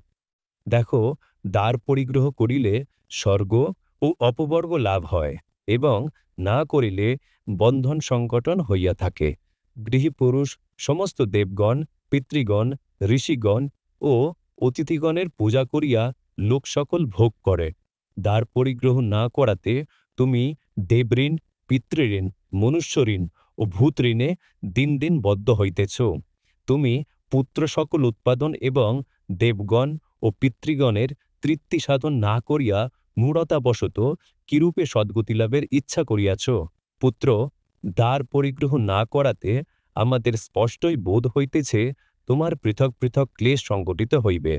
দেখো, দ্বার পরিগ্রহ করিলে স্বর্গ ও অপবর্গ লাভ হয় এবং না করিলে বন্ধন সংকটন হইয়া থাকে। গৃহী পুরুষ সমস্ত দেবগণ, পিতৃগণ, ঋষিগণ ও অতিথিগণের পূজা করিয়া লোক সকল ভোগ করে। দ্বার পরিগ্রহ না করাতে তুমি দেবঋণ, পিতৃঋণ, মনুষ্যঋণ ও ভূতঋণে দিন দিন বদ্ধ হইতেছ। তুমি পুত্র সকল উৎপাদন এবং দেবগণ ও পিতৃগণের তৃপ্তি সাধন না করিয়া মূঢ়তাবশত কিরূপে সদ্গতি লাভের ইচ্ছা করিয়াছ? পুত্র, দ্বার পরিগ্রহ না করাতে আমাদের স্পষ্টই বোধ হইতেছে তোমার পৃথক পৃথক ক্লেশ সংগঠিত হইবে।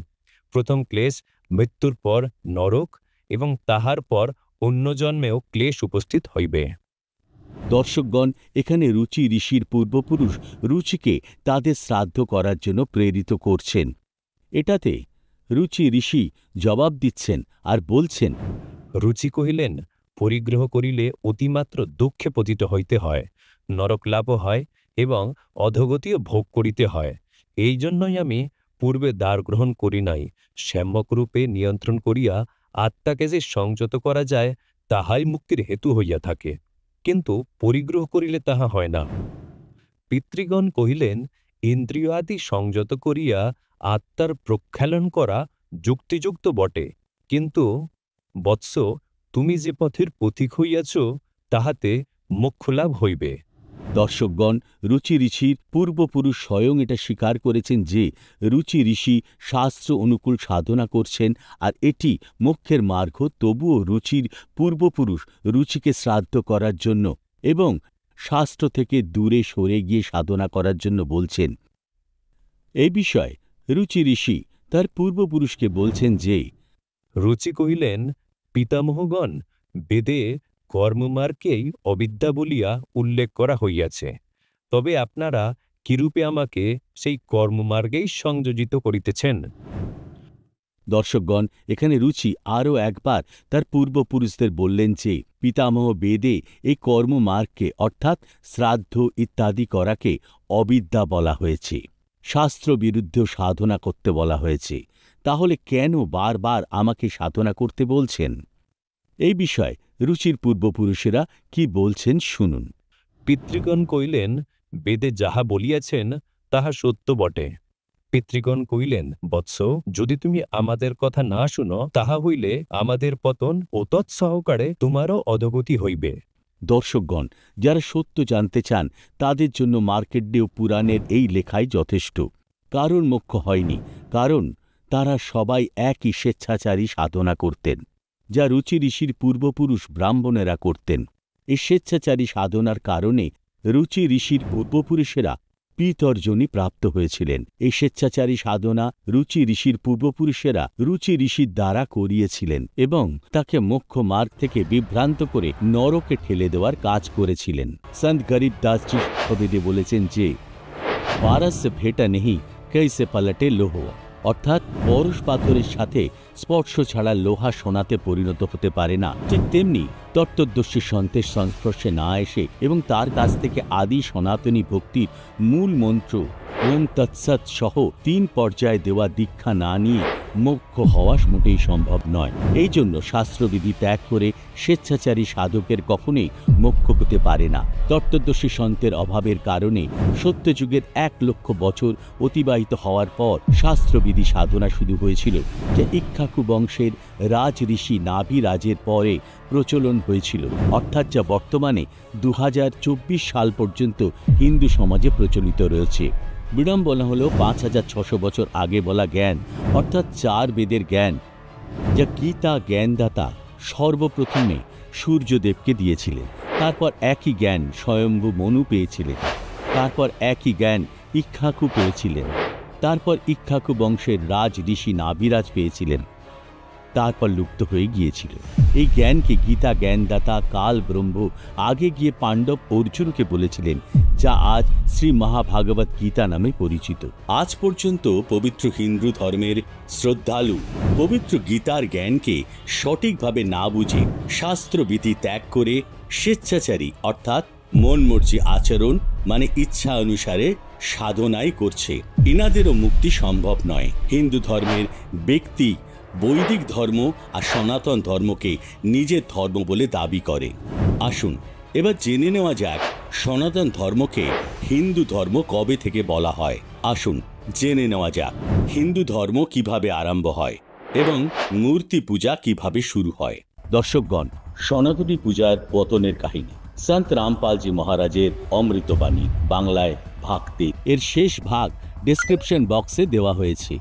প্রথম ক্লেশ মৃত্যুর পর নরক এবং তাহার পর অন্য জন্মেও ক্লেশ উপস্থিত হইবে। দর্শকগণ, এখানে রুচি ঋষির পূর্বপুরুষ রুচিকে তাদের শ্রাদ্ধ করার জন্য প্রেরিত করছেন। এটাতে রুচি ঋষি জবাব দিচ্ছেন আর বলছেন, রুচি কহিলেন, পরিগ্রহ করিলে অতিমাত্র দুঃখে পতিত হইতে হয়, নরক লাভও হয় এবং অধোগতিও ভোগ করিতে হয়। এই জন্যই আমি পূর্বে দ্বার গ্রহণ করি নাই। সম্যকরূপে নিয়ন্ত্রণ করিয়া আত্মাকে যে সংযত করা যায়, তাহাই মুক্তির হেতু হইয়া থাকে, কিন্তু পরিগ্রহ করিলে তাহা হয় না। পিতৃগণ কহিলেন, ইন্দ্রিয় আদি সংযত করিয়া আত্মার প্রক্ষালন করা যুক্তিযুক্ত বটে, কিন্তু বৎস, তুমি যে পথের পথিক হইয়াছ, তাহাতে মোক্ষলাভ হইবে। দর্শকগণ, রুচি ঋষির পূর্বপুরুষ স্বয়ং এটা স্বীকার করেছেন যে রুচি ঋষি শাস্ত্র অনুকূল সাধনা করছেন, আর এটি মোক্ষের মার্গ। তবুও রুচির পূর্বপুরুষ রুচিকে শ্রাদ্ধ করার জন্য এবং শাস্ত্র থেকে দূরে সরে গিয়ে সাধনা করার জন্য বলছেন। এই বিষয়ে রুচি ঋষি তার পূর্বপুরুষকে বলছেন যে, রুচি কহিলেন, পিতামহগণ, বেদে কর্মমার্গকেই অবিদ্যা বলিয়া উল্লেখ করা হইয়াছে, তবে আপনারা কিরূপে আমাকে সেই কর্মমার্গেই সংযোজিত করিতেছেন? দর্শকগণ, এখানে রুচি আরও একবার তার পূর্বপুরুষদের বললেন যে পিতামহ বেদে এই কর্মমার্গকে অর্থাৎ শ্রাদ্ধ ইত্যাদি করাকে অবিদ্যা বলা হয়েছে, শাস্ত্র বিরুদ্ধ সাধনা করতে বলা হয়েছে। তাহলে কেন বারবার আমাকে সাধনা করতে বলছেন? এই বিষয়ে রুচির পূর্বপুরুষেরা কি বলছেন শুনুন। পিতৃগণ কইলেন, বেদে যাহা বলিয়াছেন তাহা সত্য বটে। পিতৃগণ কইলেন, বৎস, যদি তুমি আমাদের কথা না শুনো, তাহা হইলে আমাদের পতন ও তৎসহকারে তোমারও অধোগতি হইবে। দর্শকগণ, যারা সত্য জানতে চান তাদের জন্য মার্কেন্ডেয় পুরাণের এই লেখাই যথেষ্ট। কারণ মোক্ষ হয়নি, কারণ তারা সবাই একই স্বেচ্ছাচারী সাধনা করতেন, যা রুচি ঋষির পূর্বপুরুষ ব্রাহ্মণেরা করতেন। এই স্বেচ্ছাচারী সাধনার কারণে রুচি ঋষির পূর্বপুরুষেরা পিতর্জনী প্রাপ্ত হয়েছিলেন। এই স্বেচ্ছাচারী সাধনা রুচি ঋষির পূর্বপুরুষেরা রুচি ঋষির দ্বারা করিয়েছিলেন এবং তাকে মোক্ষ মার্গ থেকে বিভ্রান্ত করে নরকে ঠেলে দেওয়ার কাজ করেছিলেন। সন্ত গরিব দাসজি কবিতে বলেছেন যে, পারস ভেটা নেহি कैसे पलटे लोह, অর্থাৎ পরশ পাথরের সাথে স্পর্শ ছাড়া লোহা সোনাতে পরিণত হতে পারে না। ঠিক তেমনি তত্ত্বদর্শী সন্তের সংস্পর্শে না এসে এবং তার কাছ থেকে আদি সনাতনী ভক্তির মূল মন্ত্র ওম তৎসৎ সহ 3 পর্যায়ে দেওয়া দীক্ষা না নিয়ে মোক্ষ হওয়া মোটেই সম্ভব নয়। এই জন্য শাস্ত্রবিধি ত্যাগ করে স্বেচ্ছাচারী সাধকের কখনোই মোক্ষ হতে পারে না। তত্ত্বদর্শী সন্তের অভাবের কারণে সত্যযুগের 1 লক্ষ বছর অতিবাহিত হওয়ার পর শাস্ত্রবিধি সাধনা শুরু হয়েছিল, যা ইক্ষ্বাকু বংশের রাজ ঋষি নাভিরাজের পরে প্রচলন হয়েছিল, অর্থাৎ যা বর্তমানে 2024 সাল পর্যন্ত হিন্দু সমাজে প্রচলিত রয়েছে। বিড়ম্বনা হল 5600 বছর আগে বলা জ্ঞান, অর্থাৎ 4 বেদের জ্ঞান, যা গীতা জ্ঞানদাতা সর্বপ্রথমে সূর্যদেবকে দিয়েছিলেন। তারপর একই জ্ঞান স্বয়ম্ভু মনু পেয়েছিলেন, তারপর একই জ্ঞান ইক্ষ্বাকু পেয়েছিলেন, তারপর ইক্ষ্বাকু বংশের রাজ ঋষি নাভিরাজ পেয়েছিলেন, তারপর লুপ্ত হয়ে গিয়েছিল। এই জ্ঞানকে গীতা জ্ঞানদাতা কাল ব্রহ্ম আগে গিয়ে পাণ্ডব অর্জুনকে বলেছিলেন, যা আজ শ্রী মহাভাগবত গীতা নামে পরিচিত। আজ পর্যন্ত পবিত্র হিন্দু ধর্মের শ্রদ্ধালু পবিত্র গীতার জ্ঞানকে সঠিকভাবে না বুঝে শাস্ত্রবিধি ত্যাগ করে স্বেচ্ছাচারী অর্থাৎ মন মর্জি আচরণ মানে ইচ্ছা অনুসারে সাধনাই করছে। ইনাদেরও মুক্তি সম্ভব নয়। হিন্দু ধর্মের ব্যক্তি বৈদিক ধর্ম আর সনাতন ধর্মকে নিজের ধর্ম বলে দাবি করে। আসুন এবার জেনে নেওয়া যাক সনাতন ধর্মকে হিন্দু ধর্ম কবে থেকে বলা হয়। আসুন জেনে নেওয়া যাক হিন্দু ধর্ম কিভাবে আরম্ভ হয় এবং মূর্তি পূজা কিভাবে শুরু হয়। দর্শকগণ, সনাতনী পূজার পতনের কাহিনী সন্ত রামপালজি মহারাজের অমৃতবাণী, বাংলায় ভাগ 3 এর শেষ ভাগ ডেসক্রিপশন বক্সে দেওয়া হয়েছে।